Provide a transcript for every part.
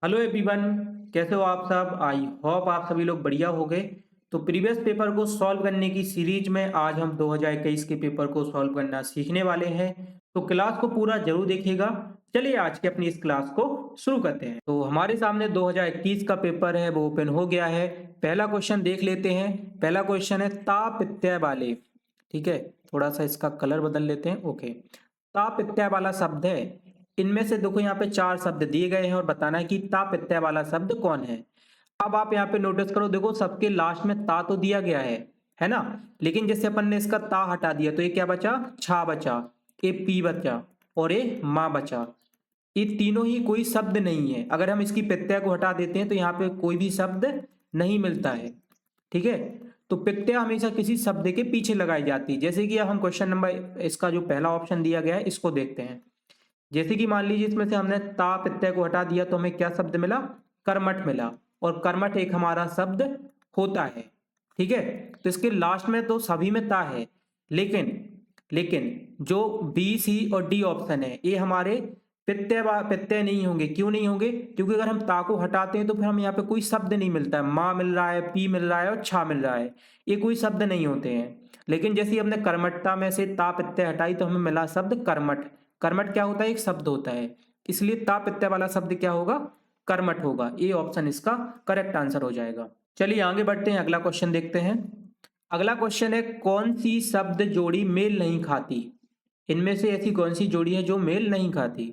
Hello everyone. कैसे हो आप सब? आई होप आप सभी लोग बढ़िया हो गए। तो प्रीवियस पेपर को सॉल्व करने की सीरीज में आज हम 2021 के पेपर को सॉल्व करना सीखने वाले हैं। तो क्लास को पूरा जरूर देखिएगा। चलिए आज के अपनी इस क्लास को शुरू करते हैं। तो हमारे सामने 2021 का पेपर है, वो ओपन हो गया है। पहला क्वेश्चन देख लेते हैं। पहला क्वेश्चन है ता प्रत्यय वाले। ठीक है, थोड़ा सा इसका कलर बदल लेते हैं। ओके, ता प्रत्यय वाला शब्द है। इनमें से देखो यहाँ पे चार शब्द दिए गए हैं और बताना है कि ता प्रत्यय वाला शब्द कौन है। अब आप यहाँ पे नोटिस करो, देखो सबके लास्ट में ता तो दिया गया है ना। लेकिन जैसे अपन ने इसका ता हटा दिया तो ये क्या बचा? छा बचा, ये पी बचा और ये माँ बचा। ये तीनों ही कोई शब्द नहीं है। अगर हम इसकी प्रत्यय को हटा देते हैं तो यहाँ पे कोई भी शब्द नहीं मिलता है। ठीक है, तो प्रत्यय हमेशा किसी शब्द के पीछे लगाई जाती है। जैसे कि अब हम क्वेश्चन नंबर इसका जो पहला ऑप्शन दिया गया है इसको देखते हैं। जैसे कि मान लीजिए इसमें से हमने ता प्रत्यय को हटा दिया तो हमें क्या शब्द मिला? कर्मठ मिला। और कर्मठ एक हमारा शब्द होता है। ठीक है, तो इसके लास्ट में तो सभी में ता है। लेकिन लेकिन जो बी सी और डी ऑप्शन है ये हमारे प्रत्यय नहीं होंगे। क्यों नहीं होंगे? क्योंकि अगर हम ता को हटाते हैं तो फिर हमें यहाँ पे कोई शब्द नहीं मिलता है। माँ मिल रहा है, पी मिल रहा है और छा मिल रहा है, ये कोई शब्द नहीं होते हैं। लेकिन जैसे ही हमने कर्मठता में से ता प्रत्यय हटाई तो हमें मिला शब्द कर्मठ। कर्मठ क्या होता है? एक शब्द होता है। इसलिए ता प्रत्यय वाला शब्द क्या होगा? कर्मठ होगा। ये ऑप्शन इसका करेक्ट आंसर हो जाएगा। चलिए आगे बढ़ते हैं, अगला क्वेश्चन देखते हैं। अगला क्वेश्चन है कौन सी शब्द जोड़ी मेल नहीं खाती? इनमें से ऐसी कौन सी जोड़ी है जो मेल नहीं खाती?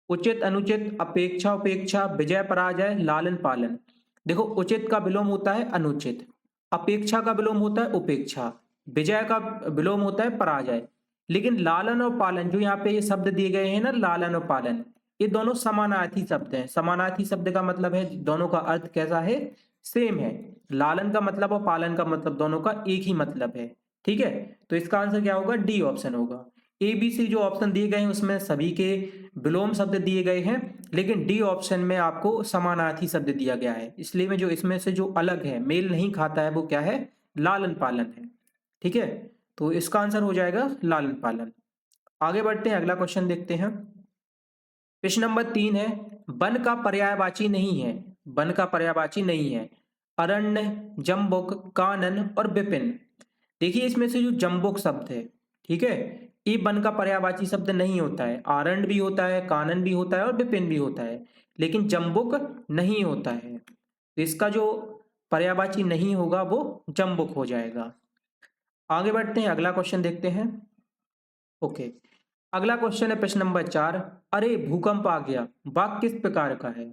उचित अनुचित, अपेक्षा उपेक्षा, विजय पराजय, लालन पालन। देखो उचित का विलोम होता है अनुचित, अपेक्षा का विलोम होता है उपेक्षा, विजय का विलोम होता है पराजय। लेकिन लालन और पालन जो यहाँ पे ये शब्द दिए गए हैं ना, लालन और पालन, ये दोनों समानार्थी शब्द हैं। समानार्थी शब्द का मतलब है दोनों का अर्थ कैसा है? सेम है। लालन का मतलब और पालन का मतलब दोनों का एक ही मतलब है। ठीक है, तो इसका आंसर क्या होगा? डी ऑप्शन होगा। ए बी सी जो ऑप्शन दिए गए हैं उसमें सभी के विलोम शब्द दिए गए हैं, लेकिन डी ऑप्शन में आपको समानार्थी शब्द दिया गया है। इसलिए में जो इसमें से जो अलग है, मेल नहीं खाता है, वो क्या है? लालन पालन है। ठीक है, तो इसका आंसर हो जाएगा लालन पालन। आगे बढ़ते हैं, अगला क्वेश्चन देखते हैं। प्रश्न नंबर 3 है वन का पर्यायवाची नहीं है। वन का पर्यायवाची नहीं है अरण्य, जम्बुक, कानन और विपिन। देखिए इसमें से जो जम्बुक शब्द है, ठीक है, ये वन का पर्यायवाची शब्द नहीं होता है। आरण्य भी होता है, कानन भी होता है और विपिन भी होता है, लेकिन जम्बुक नहीं होता है। तो इसका जो पर्यायवाची नहीं होगा वो जम्बुक हो जाएगा। आगे बढ़ते हैं, अगला क्वेश्चन देखते हैं। ओके, अगला क्वेश्चन है प्रश्न नंबर 4। अरे भूकंप आ गया, वाक्य किस प्रकार का है?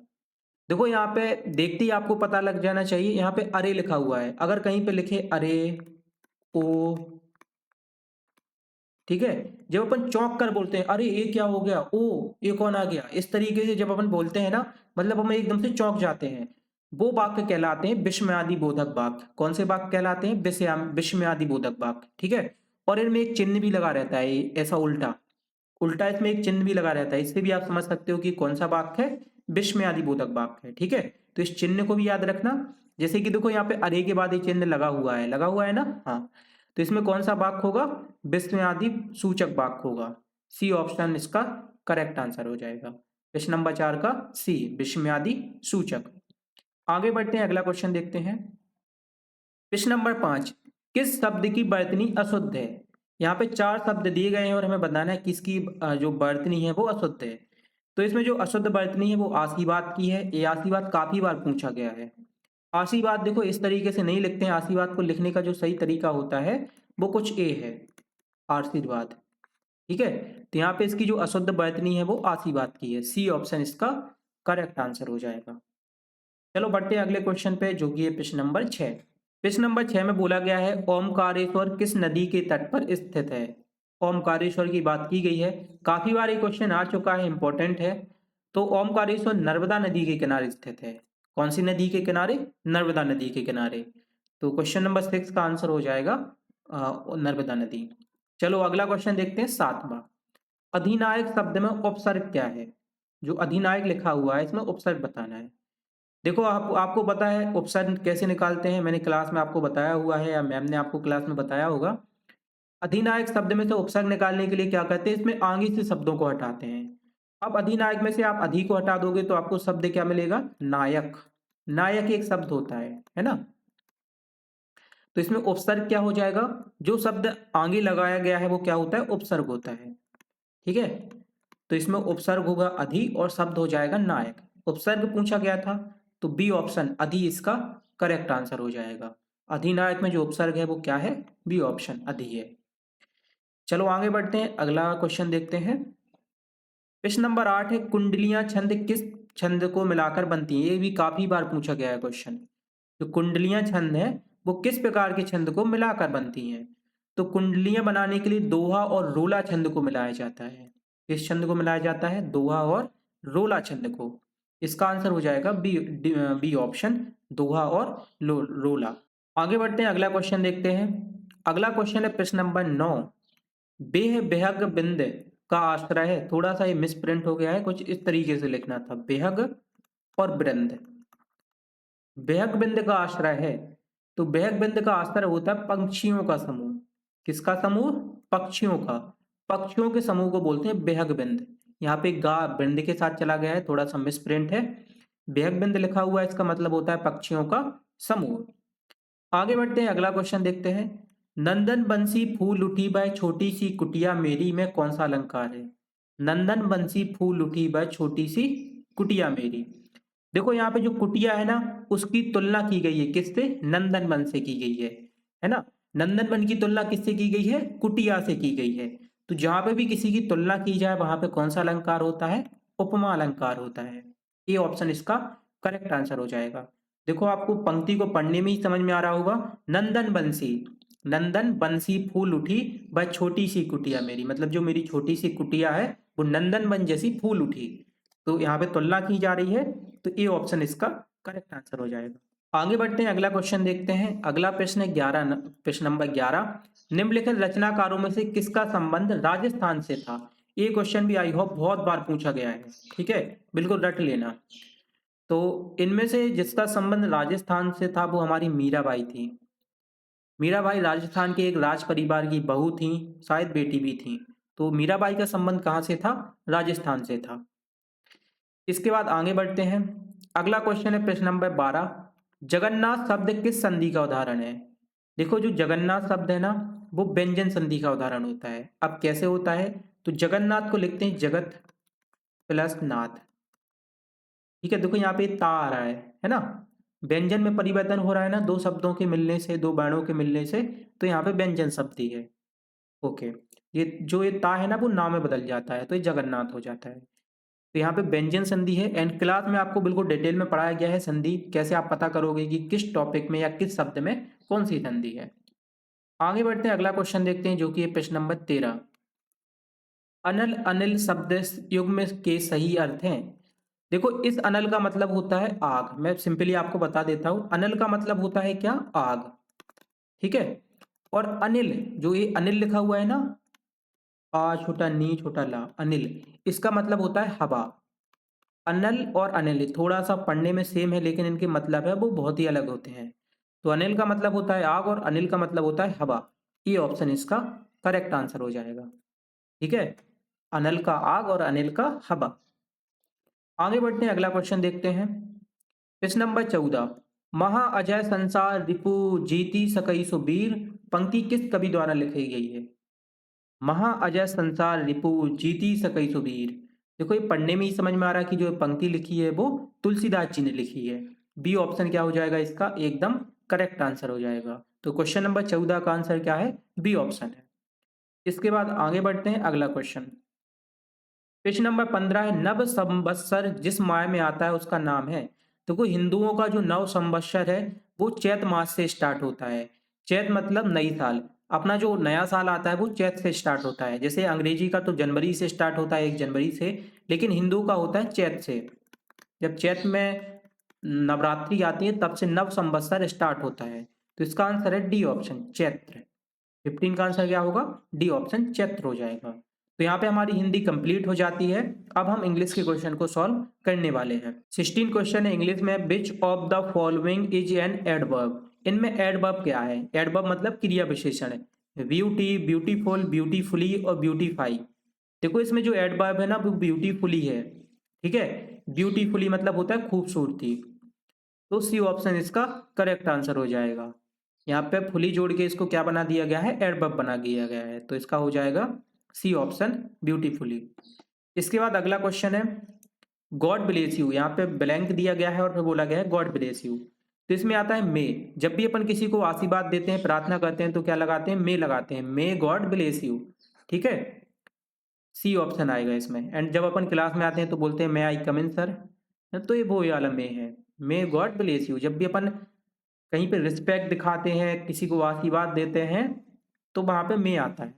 देखो यहाँ पे देखते ही आपको पता लग जाना चाहिए। यहाँ पे अरे लिखा हुआ है, अगर कहीं पे लिखे अरे ओ, ठीक है, जब अपन चौंक कर बोलते हैं अरे ये क्या हो गया, ओ ये कौन आ गया, इस तरीके से जब अपन बोलते हैं ना, मतलब हम एकदम से चौंक जाते हैं, वो वाक्य कहलाते हैं विस्मयादि बोधक वाक्य। कौन से वाक्य कहलाते हैं? विस्मयादि बोधक वाक्य। ठीक है, और इनमें एक चिन्ह भी लगा रहता है, ऐसा उल्टा उल्टा इसमें एक चिन्ह भी लगा रहता है। इससे भी आप समझ सकते हो कि कौन सा वाक्य है, विस्मयादि बोधक वाक्य है। ठीक है, तो इस चिन्ह को भी याद रखना। जैसे कि देखो यहाँ पे अरे के बाद ये चिन्ह लगा हुआ है, लगा हुआ है ना। हाँ, तो इसमें कौन सा वाक्य होगा? विस्मयादि सूचक वाक्य होगा। सी ऑप्शन इसका करेक्ट आंसर हो जाएगा। प्रश्न नंबर 4 का सी, विस्मयादि सूचक। आगे बढ़ते हैं, अगला क्वेश्चन देखते हैं। प्रश्न नंबर 5, किस शब्द की वर्तनी अशुद्ध है? यहाँ पे चार शब्द दिए गए हैं और हमें बताना है किसकी जो वर्तनी है वो अशुद्ध है। तो इसमें जो अशुद्ध वर्तनी है वो आशीर्वाद की है। ये आशीर्वाद काफी बार पूछा गया है। आशीर्वाद देखो इस तरीके से नहीं लिखते हैं। आशीर्वाद को लिखने का जो सही तरीका होता है वो कुछ ए है, आशीर्वाद। ठीक है, तो यहाँ पे इसकी जो अशुद्ध वर्तनी है वो आशीर्वाद की है। सी ऑप्शन इसका करेक्ट आंसर हो जाएगा। चलो बढ़ते हैं अगले क्वेश्चन पे, जो कि है प्रश्न नंबर 6। प्रश्न नंबर 6 में बोला गया है ओमकारेश्वर किस नदी के तट पर स्थित है? ओमकारेश्वर की बात की गई है, काफी बार ये क्वेश्चन आ चुका है, इंपॉर्टेंट है। तो ओमकारेश्वर नर्मदा नदी के किनारे स्थित है। कौन सी नदी के किनारे? नर्मदा नदी के किनारे। तो क्वेश्चन नंबर 6 का आंसर हो जाएगा नर्मदा नदी। चलो अगला क्वेश्चन देखते हैं, 7वां। अधिनायक शब्द में उपसर्ग क्या है? जो अधिनायक लिखा हुआ है इसमें उपसर्ग बताना है। देखो आपको पता है उपसर्ग कैसे निकालते हैं, मैंने क्लास में आपको बताया हुआ है या मैम ने आपको क्लास में बताया होगा। अधिनायक शब्द में से उपसर्ग निकालने के लिए क्या करते हैं, इसमें आगे से शब्दों को हटाते हैं। अब अधिनायक में से आप अधि को हटा दोगे तो आपको शब्द क्या मिलेगा? नायक। नायक एक शब्द होता है ना? तो इसमें उपसर्ग क्या हो जाएगा? जो शब्द आगे लगाया गया है वो क्या होता है? उपसर्ग होता है। ठीक है, तो इसमें उपसर्ग होगा अधि और शब्द हो जाएगा नायक। उपसर्ग पूछा गया था तो बी ऑप्शन अधि इसका करेक्ट आंसर हो जाएगा। अधिनायक में जो उपसर्ग है वो क्या है? बी ऑप्शन अधि है। चलो आगे बढ़ते हैं, अगला क्वेश्चन देखते हैं। प्रश्न नंबर 8 है, कुंडलियां छंद किस छंद को मिलाकर बनती हैं? ये भी काफी बार पूछा गया है क्वेश्चन। जो कुंडलियां छंद है वो किस प्रकार के छंद को मिलाकर बनती हैं? तो कुंडलियां बनाने के लिए दोहा और रोला छंद को मिलाया जाता है। किस छंद को मिलाया जाता है? दोहा और रोला छंद को। इसका आंसर हो जाएगा बी ऑप्शन, दोहा और रोला। आगे बढ़ते हैं, अगला क्वेश्चन देखते हैं। अगला क्वेश्चन है प्रश्न नंबर 9। बेह बेहग बिंद का आश्रय है। थोड़ा सा ये मिस प्रिंट हो गया है, कुछ इस तरीके से लिखना था, बेहग और बृंद। बेहग बिंद का आश्रय है, तो बेहग बिंद का आश्रय होता है पंछियों का समूह। किसका समूह? पक्षियों का। पक्षियों के समूह को बोलते हैं बेहग बिंद। यहाँ पे गा बिंद के साथ चला गया है, थोड़ा सा मिस प्रिंट है। बेहग बिंद लिखा हुआ है, इसका मतलब होता है पक्षियों का समूह। आगे बढ़ते हैं, अगला क्वेश्चन देखते हैं। नंदन बंसी फूल उठी बाय छोटी सी कुटिया मेरी में कौन सा अलंकार है? नंदन बंसी फूल उठी बाय छोटी सी कुटिया मेरी। देखो यहाँ पे जो कुटिया है ना, उसकी तुलना की गई है किससे? नंदन वन से की गई है ना? नंदन वन की तुलना किससे की गई है? कुटिया से की गई है। तो जहां पे भी किसी की तुलना की जाए वहां पे कौन सा अलंकार होता है? उपमा अलंकार होता है। ये ऑप्शन इसका करेक्ट आंसर हो जाएगा। देखो आपको पंक्ति को पढ़ने में ही समझ में आ रहा होगा। नंदन बंसी, नंदन बंसी फूल उठी वह छोटी सी कुटिया मेरी, मतलब जो मेरी छोटी सी कुटिया है वो नंदन बन जैसी फूल उठी। तो यहाँ पे तुलना की जा रही है, तो ए ऑप्शन इसका करेक्ट आंसर हो जाएगा। आगे बढ़ते हैं, अगला क्वेश्चन देखते हैं। अगला प्रश्न है 11, प्रश्न नंबर 11। निम्नलिखित रचनाकारों में से किसका संबंध राजस्थान से था? ये क्वेश्चन भी आई होप बहुत बार पूछा गया है। ठीक है, बिल्कुल रट लेना। तो इनमें से जिसका संबंध राजस्थान से था वो हमारी मीराबाई थी। मीराबाई राजस्थान के एक राज परिवार की बहू थी, शायद बेटी भी थी। तो मीराबाई का संबंध कहाँ से था? राजस्थान से था। इसके बाद आगे बढ़ते हैं, अगला क्वेश्चन है प्रश्न नंबर 12। जगन्नाथ शब्द किस संधि का उदाहरण है? देखो जो जगन्नाथ शब्द है ना, वो व्यंजन संधि का उदाहरण होता है। अब कैसे होता है? तो जगन्नाथ को लिखते हैं जगत प्लस नाथ। ठीक है, देखो यहाँ पे ता आ रहा है ना? व्यंजन में परिवर्तन हो रहा है ना, दो शब्दों के मिलने से, दो वर्णों के मिलने से, तो यहाँ पे व्यंजन शब्द ही है। ओके, ये ता है ना वो ना में बदल जाता है, तो ये जगन्नाथ हो जाता है। तो यहाँ पे व्यंजन संधि है। एंड क्लास में आपको बिल्कुल डिटेल में पढ़ाया गया है संधि कैसे आप पता करोगे कि किस टॉपिक में या किस शब्द में कौन सी संधि है। आगे बढ़ते हैं, अगला क्वेश्चन देखते हैं जो कि है प्रश्न नंबर 13। अनल अनिल शब्द युग्म के सही अर्थ हैं। देखो इस अनल का मतलब होता है आग। मैं सिंपली आपको बता देता हूं, अनल का मतलब होता है क्या? आग। ठीक है, और अनिल, जो ये अनिल लिखा हुआ है ना, आ छोटा नी छोटा ला, अनिल, इसका मतलब होता है हवा। अनल और अनिल थोड़ा सा पढ़ने में सेम है, लेकिन इनके मतलब है वो बहुत ही अलग होते हैं। तो अनिल का मतलब होता है आग और अनिल का मतलब होता है हवा। ये ऑप्शन इसका करेक्ट आंसर हो जाएगा। ठीक है, अनल का आग और अनिल का हवा। आगे बढ़ते हैं, अगला क्वेश्चन देखते हैं। प्रश्न नंबर 14। महा अजय संसार रिपु जीति सकई सुबीर पंक्ति किस कवि द्वारा लिखी गई है? महा अजय संसार रिपु जीति सकई सुबीर। देखो ये पढ़ने में ही समझ में आ रहा है कि जो पंक्ति लिखी है वो तुलसीदास जी ने लिखी है। बी ऑप्शन क्या हो जाएगा इसका? एकदम करेक्ट आंसर हो जाएगा। तो क्वेश्चन नंबर 14 का आंसर क्या है? बी ऑप्शन है। इसके बाद आगे बढ़ते हैं, अगला क्वेश्चन। प्रश्न नंबर 15 है, नव संवत्सर जिस माह में आता है उसका नाम है। तो कोई हिंदुओं का जो नव संवत्सर है वो चैत मास से स्टार्ट होता है। चैत मतलब नई साल। अपना जो नया साल आता है वो चैत से स्टार्ट होता है। जैसे अंग्रेजी का तो जनवरी से स्टार्ट होता है, 1 जनवरी से, लेकिन हिंदू का होता है चैत से। जब चैत में नवरात्रि आती है तब से नव संवत्सर स्टार्ट होता है। तो इसका आंसर है डी ऑप्शन, चैत्र। 15 का आंसर क्या होगा? डी ऑप्शन, चैत्र हो जाएगा। तो यहाँ पे हमारी हिंदी कंप्लीट हो जाती है। अब हम इंग्लिश के क्वेश्चन को सॉल्व करने वाले हैं। 16 क्वेश्चन है इंग्लिश में। विच of the following is an adverb? इनमें एडवर्ब क्या है? एडवर्ब मतलब क्रिया विशेषण है। ब्यूटी, ब्यूटीफुल, ब्यूटीफुली और ब्यूटीफाई। देखो इसमें जो एडवर्ब है ना वो ब्यूटीफुली है, ठीक है। ब्यूटीफुली मतलब होता है खूबसूरती। तो सी ऑप्शन इसका करेक्ट आंसर हो जाएगा। यहाँ पे फुली जोड़ के इसको क्या बना दिया गया है, एडवर्ब बना दिया गया है, तो इसका हो जाएगा सी ऑप्शन ब्यूटीफुली। इसके बाद अगला क्वेश्चन है गॉड ब्लेस यू। यहाँ पे ब्लैंक दिया गया है और फिर बोला गया है गॉड ब्लेस यू। तो इसमें आता है मे। जब भी अपन किसी को आशीर्वाद देते हैं, प्रार्थना करते हैं, तो क्या लगाते हैं, मे लगाते हैं, मे गॉड ब्लेस यू, ठीक है। सी ऑप्शन आएगा इसमें। एंड जब अपन क्लास में आते हैं तो बोलते हैं मे आई कम इन सर, तो ये वो वाला मे है, मे गॉड ब्लेस यू। जब भी अपन कहीं पे रिस्पेक्ट दिखाते हैं, किसी को आशीर्वाद देते हैं, तो वहां पे मे आता है।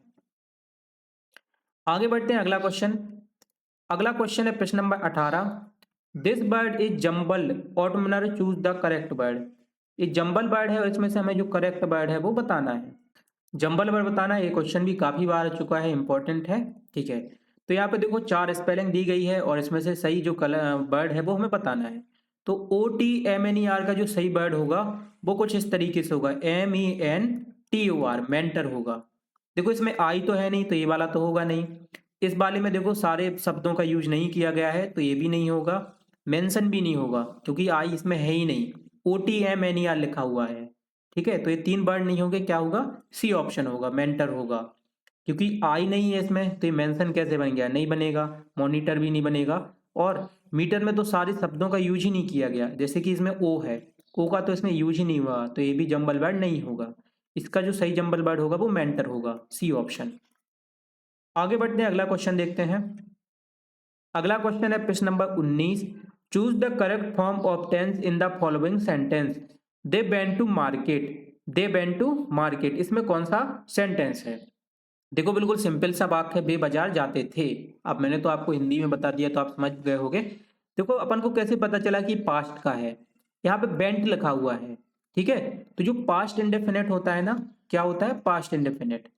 आगे बढ़ते हैं अगला क्वेश्चन। अगला क्वेश्चन है प्रश्न नंबर 18। दिस बर्ड इज जम्बल ऑटोमनर चूज द करेक्ट बर्ड। ये जम्बल बर्ड है और इसमें से हमें जो करेक्ट बर्ड है वो बताना है। जम्बल वर्ड बताना है, ये क्वेश्चन भी काफी बार आ चुका है, इंपॉर्टेंट है, ठीक है। तो यहाँ पे देखो 4 स्पेलिंग दी गई है और इसमें से सही जो कलर वर्ड है वो हमें बताना है। तो OTMNER का जो सही वर्ड होगा वो कुछ इस तरीके से होगा, MENTOR, मेंटर होगा। देखो इसमें आई तो है नहीं, तो ये वाला तो होगा नहीं। इस वाले में देखो सारे शब्दों का यूज नहीं किया गया है, तो ये भी नहीं होगा। मेंशन भी नहीं होगा क्योंकि आई इसमें है ही नहीं, OTMNER लिखा हुआ है, ठीक है। तो ये 3 वर्ड नहीं होंगे, क्या होगा, सी ऑप्शन होगा, मेंटर होगा। क्योंकि आई नहीं है इसमें, तो ये मेंशन कैसे बन गया, नहीं बनेगा। मॉनिटर भी नहीं बनेगा। और मीटर में तो सारे शब्दों का यूज ही नहीं किया गया, जैसे कि इसमें ओ है, ओ का तो इसमें यूज ही नहीं हुआ, तो ये भी जंबल वर्ड नहीं होगा। इसका जो सही जंबल वर्ड होगा वो मेंटर होगा, सी ऑप्शन। आगे बढ़ते हैं, अगला क्वेश्चन देखते हैं। अगला क्वेश्चन है प्रश्न number 19। Choose the correct form of tense in the following sentence. They went to market, they went to market, इसमें कौन सा सेंटेंस है। देखो बिल्कुल सिंपल सा वाक्य है, बे बाजार जाते थे। अब मैंने तो आपको हिंदी में बता दिया तो आप समझ गए होगे। देखो अपन को कैसे पता चला कि पास्ट का है, यहाँ पे बेंट लिखा हुआ है, ठीक है। तो जो पास्ट इंडेफिनेट होता है ना, क्या होता है, पास्ट इंडेफिनेट,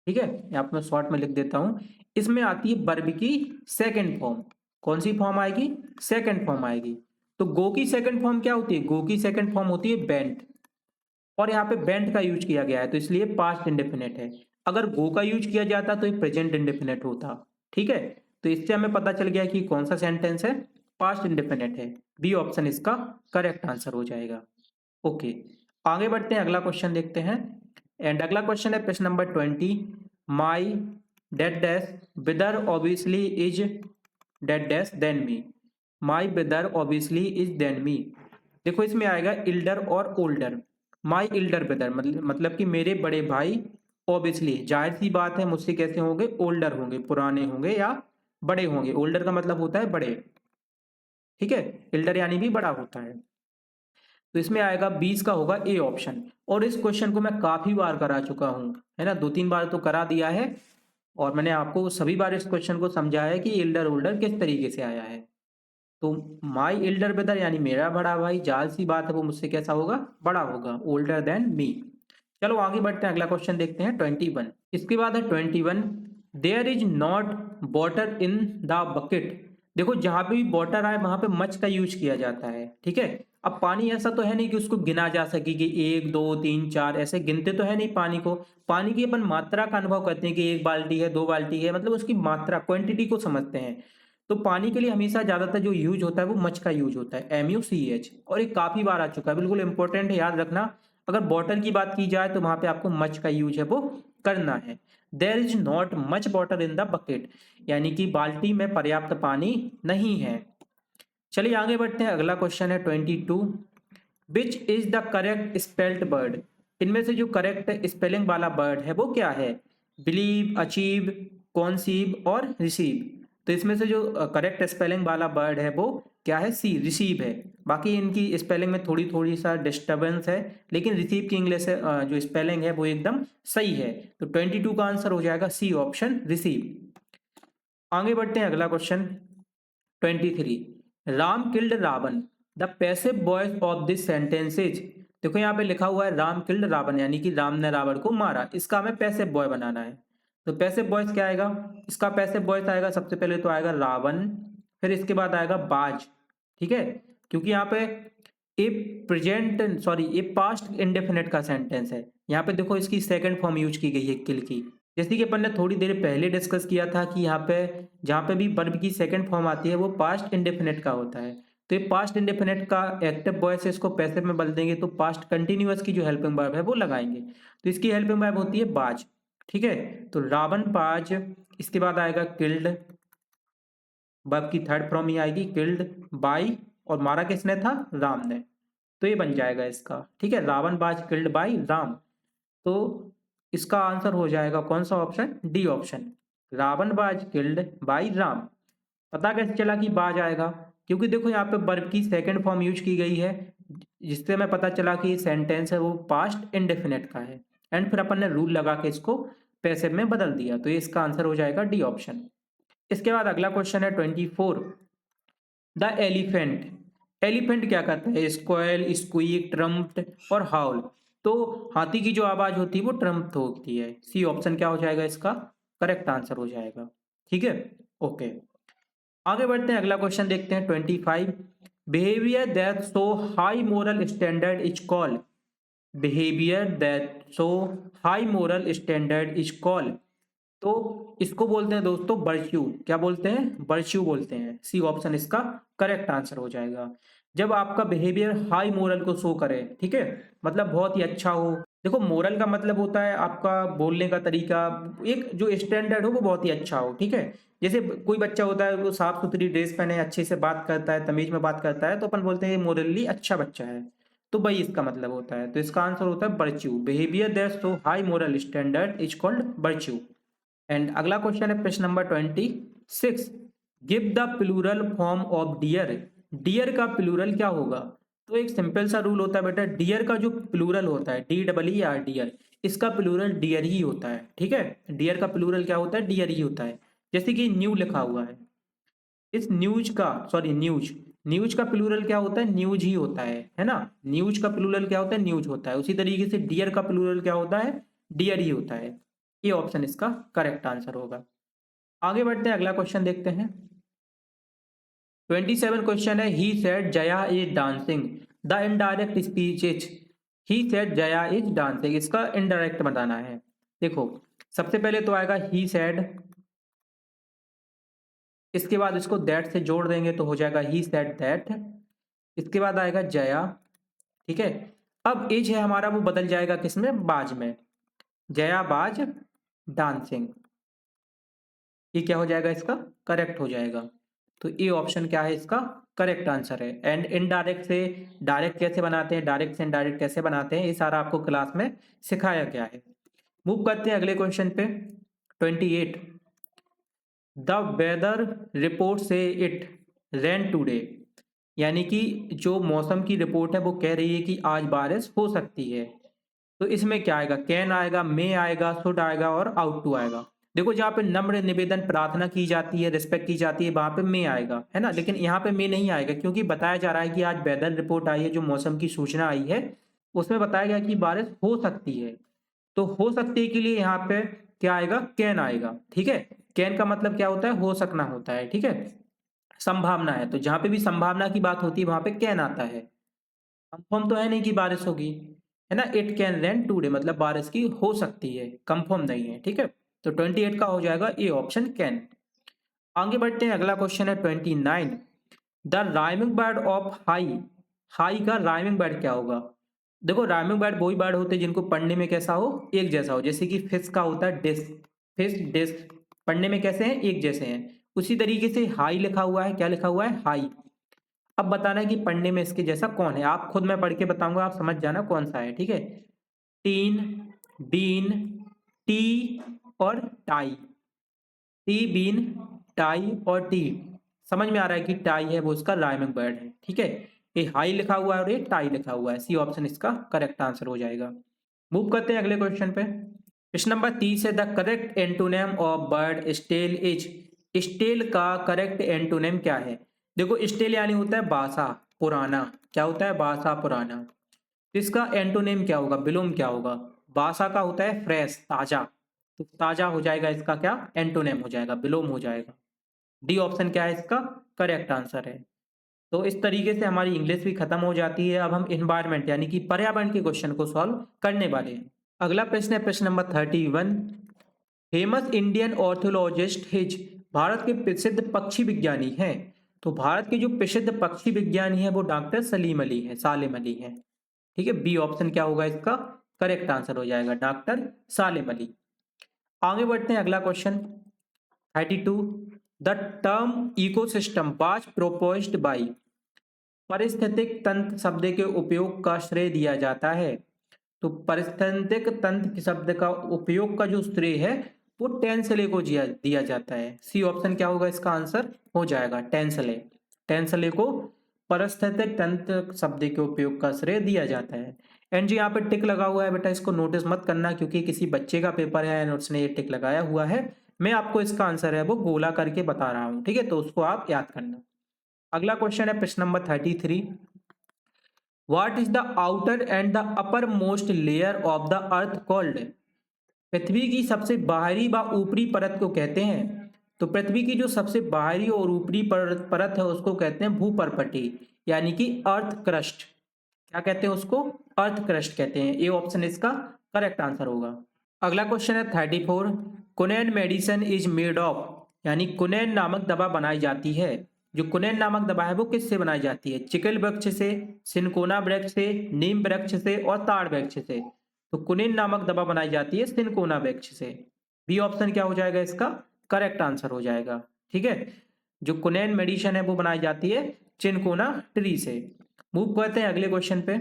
ठीक है। यहाँ पे मैं शॉर्ट में लिख देता हूं। इसमें आती है वर्ब की सेकंड फॉर्म। कौन सी फॉर्म आएगी, सेकंड फॉर्म आएगी। तो गो की सेकंड फॉर्म क्या होती है, गो की सेकंड फॉर्म होती है बेंट। और यहाँ पे बेंट का यूज किया गया है, तो इसलिए पास्ट इंडेफिनेट है। अगर गो का यूज किया जाता तो ये प्रेजेंट इंडेफिनेट होता, ठीक है। तो इससे हमें पता चल गया कि कौन सा सेंटेंस है, पास्ट इंडेफिनेट है। बी ऑप्शन इसका करेक्ट आंसर हो जाएगा। ओके, आगे बढ़ते हैं, अगला क्वेश्चन देखते हैं। एंड अगला क्वेश्चन है प्रश्न number 20। My dead dash brother obviously is dead dash than me. My brother obviously is than me. देखो इसमें आएगा इल्डर और ओल्डर। माई इल्डर ब्रदर मतलब कि मेरे बड़े भाई, ऑब्वियसली जाहिर सी बात है मुझसे कैसे होंगे, ओल्डर होंगे, पुराने होंगे या बड़े होंगे। ओल्डर का मतलब होता है बड़े, ठीक है। इल्डर यानी भी बड़ा होता है। तो इसमें आएगा 20 का होगा ए ऑप्शन। और इस क्वेश्चन को मैं काफी बार करा चुका हूं, है ना, 2-3 बार तो करा दिया है। और मैंने आपको सभी बार इस क्वेश्चन को समझाया है कि इल्डर ओल्डर किस तरीके से आया है। तो माई इल्डर ब्रदर यानी मेरा बड़ा भाई, जाहिर सी बात है वो मुझसे कैसा होगा, बड़ा होगा, ओल्डर देन मी। चलो आगे बढ़ते हैं, अगला क्वेश्चन देखते हैं 21। इसके बाद है 21। There is not water in the bucket. देखो जहां पे भी वाटर आए वहां पे मच का यूज किया जाता है, ठीक है। अब पानी ऐसा तो है नहीं कि उसको गिना जा सके कि 1 2 3 4, ऐसे गिनते तो है नहीं पानी को। पानी की अपन मात्रा का अनुभव करते हैं कि 1 बाल्टी है, 2 बाल्टी है, मतलब उसकी मात्रा, क्वांटिटी को समझते हैं। तो पानी के लिए हमेशा ज्यादातर जो यूज होता है वो मच का यूज होता है, MUCH। और ये काफी बार आ चुका है, बिल्कुल इंपॉर्टेंट है, याद रखना। अगर वाटर की बात की जाए तो वहां पे आपको मच का यूज है वो करना है। There is not much water in the bucket, यानी कि बाल्टी में पर्याप्त पानी नहीं है। चलिए आगे बढ़ते हैं, अगला क्वेश्चन है 22। विच is the correct spelled word. इनमें से जो करेक्ट स्पेलिंग वाला वर्ड है वो क्या है, बिलीव, अचीव, कॉन्सीव और रिसीव। तो इसमें से जो करेक्ट स्पेलिंग वाला वर्ड है वो क्या है, सी, रिसीव है। बाकी इनकी स्पेलिंग में थोड़ी थोड़ी सा डिस्टर्बेंस है, लेकिन रिसीव की इंग्लिश जो स्पेलिंग है वो एकदम सही है। तो 22 का आंसर हो जाएगा सी ऑप्शन, रिसीव। आगे बढ़ते हैं, अगला question 23। Ram killed Ravan, the passive voice of this sentences. देखो यहाँ पे लिखा हुआ है राम किल्ड रावण, यानी कि राम ने रावण को मारा। इसका हमें पैसिव वॉइस बनाना है। तो पैसिव वॉइस क्या आएगा, इसका पैसिव वॉइस आएगा, सबसे पहले तो आएगा रावण, फिर इसके बाद आएगा बाज, ठीक है। क्योंकि यहाँ पे a present sorry a past indefinite का सेंटेंस है। यहाँ पे देखो इसकी सेकंड फॉर्म यूज की गई है किल की, जैसे कि अपन ने थोड़ी देर पहले डिस्कस किया था कि यहाँ पे जहाँ पे भी वर्ब की सेकंड फॉर्म आती है वो पास्ट इंडेफिनिट का होता है। तो ये पास्ट इंडेफिनिट का एक्टिव वॉइस है, इसको पैसिव में बदल देंगे तो पास्ट कंटिन्यूअस की जो हेल्पिंग वर्ब है वो लगाएंगे। तो इसकी हेल्पिंग वर्ब होती है बाज। ठीक है, तो रावण बाज, इसके बाद आएगा किल्ड, वर्ब की थर्ड फॉर्म ही आएगी किल्ड बाई, और मारा किसने था, राम ने। तो ये बन जाएगा इसका। ठीक है, रावण बाज किल्ड बाई राम। तो इसका आंसर हो जाएगा कौन सा ऑप्शन, डी ऑप्शन, रावण बाज किल्ड बाई राम। पता कैसे चला कि बाज आएगा, क्योंकि देखो यहाँ पे वर्ब की सेकंड फॉर्म यूज की गई है, जिससे हमें पता चला कि सेंटेंस है वो पास्ट इंडेफिनिट का है, एंड फिर अपन ने रूल लगा के इसको पैसिव में बदल दिया। तो ये इसका आंसर हो जाएगा डी ऑप्शन। इसके बाद अगला क्वेश्चन है 24। द एलिफेंट, एलिफेंट क्या करता है, स्क्वेल, स्क्वीक, ट्रम्प्ट और हाउल। तो हाथी की जो आवाज होती है वो ट्रम्प होती है। सी ऑप्शन क्या हो जाएगा इसका करेक्ट आंसर हो जाएगा। ठीक है, ओके, आगे बढ़ते हैं, अगला क्वेश्चन देखते हैं 25। Behaviour that show high moral standard is called, behaviour that show high moral standard is called. तो इसको बोलते हैं दोस्तों वर्च्यू। क्या बोलते हैं, वर्च्यू बोलते हैं। सी ऑप्शन इसका करेक्ट आंसर हो जाएगा। जब आपका बिहेवियर हाई मोरल को शो करे, ठीक है, मतलब बहुत ही अच्छा हो। देखो मोरल का मतलब होता है आपका बोलने का तरीका, एक जो स्टैंडर्ड हो वो बहुत ही अच्छा हो। ठीक है, जैसे कोई बच्चा होता है वो साफ सुथरी ड्रेस पहने अच्छे से बात करता है, तमीज में बात करता है, तो अपन बोलते हैं मोरली अच्छा बच्चा है। तो भाई इसका मतलब होता है, तो इसका आंसर होता है virtue. Behaviour that show high moral standard is called virtue. And अगला क्वेश्चन है प्रश्न number 26। Give the plural form of dear, dear का प्लूरल क्या होगा। तो एक सिंपल सा रूल होता है बेटा, डियर का जो प्लूरल होता है DEER डियर, इसका प्लूरल डियर ही होता है। ठीक है, डियर का प्लूरल क्या होता है, डियर ही होता है। जैसे कि न्यू लिखा हुआ है, इस न्यूज का, सॉरी न्यूज, न्यूज का प्लूरल क्या होता है, न्यूज ही होता है ना। न्यूज का प्लूरल क्या होता है, न्यूज होता है। उसी तरीके से डियर का प्लूरल क्या होता है, डियर ही होता है। ये ऑप्शन इसका करेक्ट आंसर होगा। आगे बढ़ते हैं, अगला क्वेश्चन देखते हैं। 27 क्वेश्चन है, he said Jaya is dancing, the indirect speech is, he said Jaya is dancing, इसका इनडायरेक्ट बताना है। देखो सबसे पहले तो आएगा ही सेड, इसके बाद इसको दैट से जोड़ देंगे तो हो जाएगा ही सेड दैट, इसके बाद आएगा जया। ठीक है, अब इज है हमारा वो बदल जाएगा किसमें, बाज में, जया बाज डांसिंग। ये क्या हो जाएगा इसका करेक्ट हो जाएगा। तो ये ऑप्शन क्या है इसका करेक्ट आंसर है। एंड इनडायरेक्ट से डायरेक्ट कैसे बनाते हैं, डायरेक्ट से इनडायरेक्ट कैसे बनाते हैं, ये सारा आपको क्लास में सिखाया गया है। मूव करते हैं अगले क्वेश्चन पे 28। द वेदर रिपोर्ट से इट रेन टूडे, यानी कि जो मौसम की रिपोर्ट है वो कह रही है कि आज बारिश हो सकती है। तो इसमें क्या आएगा, कैन आएगा, मे आएगा, शुड आएगा और आउट टू आएगा। देखो जहाँ पे नम्र निवेदन प्रार्थना की जाती है, रिस्पेक्ट की जाती है, वहां पे मे आएगा, है ना। लेकिन यहाँ पे मे नहीं आएगा क्योंकि बताया जा रहा है कि आज वेदर रिपोर्ट आई है, जो मौसम की सूचना आई है उसमें बताया गया कि बारिश हो सकती है। तो हो सकती है के लिए यहाँ पे क्या आएगा, कैन आएगा। ठीक है, कैन का मतलब क्या होता है, हो सकना होता है। ठीक है, संभावना है, तो जहां पे भी संभावना की बात होती है वहां पे कैन आता है। कंफर्म तो है नहीं कि बारिश होगी, है ना। इट कैन रेन टूडे मतलब बारिश की हो सकती है, कंफर्म नहीं है। ठीक है, तो 28 का हो जाएगा ए ऑप्शन कैन। आगे बढ़ते हैं, अगला क्वेश्चन है 29। The rhyming word of high, high का राइमिंग वर्ड क्या होगा। देखो राइमिंग वर्ड वही वर्ड होते हैं जिनको पढ़ने में कैसा हो, एक जैसा हो। जैसे कि फिश का होता है डिस्क, फिश डिस्क, पढ़ने में कैसे हैं, एक जैसे हैं। उसी तरीके से हाई लिखा हुआ है, क्या लिखा हुआ है, हाई। अब बताना है कि पढ़ने में इसके जैसा कौन है, आप खुद मैं पढ़ के बताऊंगा, आप समझ जाना कौन सा है। ठीक है, टीन, बीन, टी और टाई, टी बीन टाई और टी। समझ में आ रहा है कि टाई है वो इसका राइमिंग वर्ड है। ठीक है, ये हाई लिखा हुआ है और ये टाई लिखा हुआ है। सी ऑप्शन इसका करेक्ट आंसर हो जाएगा। मूव करते हैं अगले क्वेश्चन पे। क्वेश्चन नंबर 30 है, the correct antonym of word stale is, stale का करेक्ट एंटोनेम क्या है। देखो स्टेल यानी होता है बासा, पुराना। क्या होता है, बासा, पुराना। तो इसका एंटोनेम क्या होगा, विलोम क्या होगा। बासा का होता है फ्रेश, ताजा। तो ताजा हो जाएगा इसका क्या एंटोनेम हो जाएगा, विलोम हो जाएगा। डी ऑप्शन क्या है इसका करेक्ट आंसर है। तो इस तरीके से हमारी इंग्लिश भी खत्म हो जाती है। अब हम इन्वायरमेंट यानी कि पर्यावरण के क्वेश्चन को सॉल्व करने वाले हैं। अगला प्रश्न है प्रश्न नंबर 31। Famous Indian ornithologist his, Bharat के प्रसिद्ध पक्षी विज्ञानी हैं। तो भारत के जो प्रसिद्ध पक्षी विज्ञानी है वो डॉक्टर सलीम अली है, सालिम अली है। ठीक है, बी ऑप्शन क्या होगा इसका करेक्ट आंसर हो जाएगा, डॉक्टर सालिम अली। आगे बढ़ते हैं, अगला question 32। The term ecosystem was proposed by, पारिस्थितिक तंत्र शब्द के उपयोग का श्रेय दिया जाता है। तो पारिस्थितिक तंत्र शब्द का उपयोग का जो श्रेय है वो टेंसले को दिया जाता है। सी ऑप्शन क्या होगा इसका आंसर हो जाएगा टेंसले। टेंसले को पारिस्थितिक तंत्र शब्द के उपयोग का श्रेय दिया जाता है। एंड जी यहाँ पे टिक लगा हुआ है बेटा, इसको नोटिस मत करना क्योंकि किसी बच्चे का पेपर है एंड उसने ये टिक लगाया हुआ है। मैं आपको इसका आंसर है वो गोला करके बता रहा हूँ, ठीक है, तो उसको आप याद करना। अगला क्वेश्चन है प्रश्न नंबर 33। What is the outer and the uppermost layer of the earth called, पृथ्वी की सबसे बाहरी व ऊपरी परत को कहते हैं। तो पृथ्वी की जो सबसे बाहरी और ऊपरी परत है उसको कहते हैं भूपर्पटी, यानी कि अर्थ क्रस्ट। क्या कहते हैं उसको, अर्थ क्रस्ट कहते हैं। ए ऑप्शन इसका करेक्ट आंसर होगा। अगला क्वेश्चन है 34। कुनैन मेडिसिन इज मेड ऑफ, यानी कुनैन नामक दवा बनाई जाती है। जो कुनैन नामक दवा है वो किससे बनाई जाती है, चिकल वृक्ष से, सिनकोना वृक्ष से, नीम वृक्ष से और ताड़ वृक्ष से। तो कुनैन नामक दवा बनाई जाती है सिनकोना वृक्ष से। बी ऑप्शन क्या हो जाएगा इसका करेक्ट आंसर हो जाएगा। ठीक है, जो कुनैन मेडिसिन है वो बनाई जाती है चिनकोना ट्री से। मूव करते हैं अगले क्वेश्चन पे।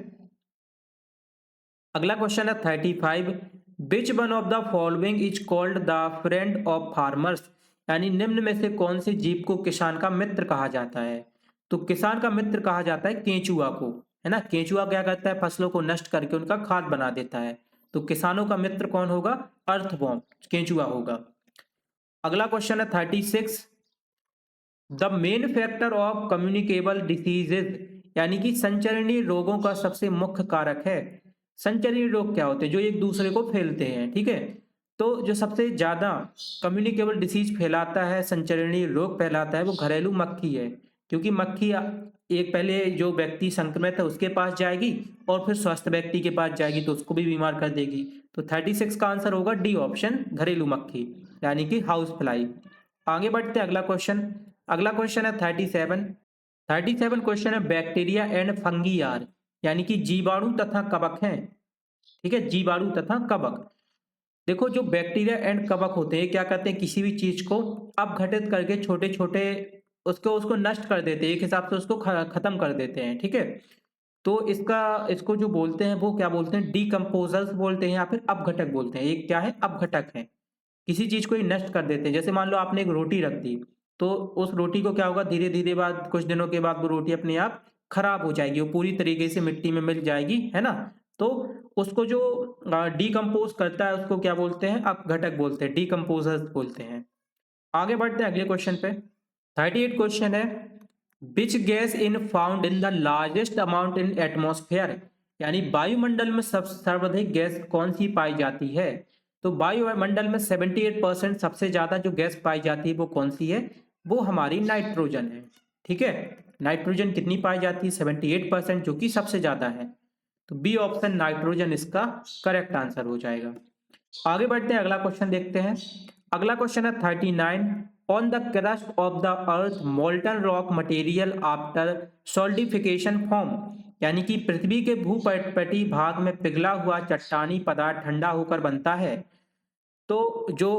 अगला क्वेश्चन है 35। Which one of the following is called the friend of farmers, यानी निम्न में से कौन से जीव को किसान का मित्र कहा जाता है। तो किसान का मित्र कहा जाता है केंचुआ को, है ना। केंचुआ क्या करता है, फसलों को नष्ट करके उनका खाद बना देता है। तो किसानों का मित्र कौन होगा, अर्थवॉर्म, केंचुआ होगा। अगला क्वेश्चन है 36। The main factor of communicable diseases, यानी कि संचरणीय रोगों का सबसे मुख्य कारक है। संचरणीय रोग क्या होते हैं, जो एक दूसरे को फैलते हैं, ठीक है। तो जो सबसे ज्यादा कम्युनिकेबल डिसीज फैलाता है, संचरणीय रोग फैलाता है, वो घरेलू मक्खी है। क्योंकि मक्खी एक पहले जो व्यक्ति संक्रमित है उसके पास जाएगी और फिर स्वस्थ व्यक्ति के पास जाएगी तो उसको भी बीमार कर देगी। तो 36 का आंसर होगा डी ऑप्शन, घरेलू मक्खी, यानी कि हाउस फ्लाई। आगे बढ़ते हैं अगला क्वेश्चन। अगला क्वेश्चन है 37। 37 क्वेश्चन है बैक्टीरिया एंड फंगी आर, यानी कि जीवाणु तथा कवक हैं। ठीक है, जीवाणु तथा कवक। देखो जो बैक्टीरिया एंड कवक होते हैं क्या करते हैं, किसी भी चीज को अपघटित करके छोटे छोटे उसको उसको नष्ट कर देते हैं, एक हिसाब से उसको खत्म कर देते हैं। ठीक है, तो इसको जो बोलते हैं वो क्या बोलते हैं, डीकम्पोजर्स बोलते हैं या फिर अपघटक बोलते हैं। एक क्या है, अपघटक है, किसी चीज को ही नष्ट कर देते हैं। जैसे मान लो आपने एक रोटी रख दी तो उस रोटी को क्या होगा, धीरे धीरे बाद कुछ दिनों के बाद वो रोटी अपने आप खराब हो जाएगी, वो पूरी तरीके से मिट्टी में मिल जाएगी, है ना। तो उसको जो डीकम्पोज करता है उसको क्या बोलते हैं, अपघटक बोलते हैं, डीकम्पोजर्स बोलते हैं। आगे बढ़ते हैं अगले क्वेश्चन पे। 38 क्वेश्चन है which gas in found in the largest amount in atmosphere, यानी वायुमंडल में सर्वाधिक गैस कौन सी पाई जाती है। तो वायुमंडल में 78% सबसे ज्यादा जो गैस पाई जाती है वो कौन सी है, वो हमारी नाइट्रोजन है। ठीक है, नाइट्रोजन कितनी पाई जाती है, 78%, जो कि सबसे ज्यादा है। तो बी ऑप्शन नाइट्रोजन इसका करेक्ट आंसर हो जाएगा। आगे बढ़ते हैं, अगला क्वेश्चन देखते हैं। अगला क्वेश्चन है 39। On the crust of the earth molten rock material after solidification form, यानी कि पृथ्वी के भूपटपटी भाग में पिघला हुआ चट्टानी पदार्थ ठंडा होकर बनता है। तो जो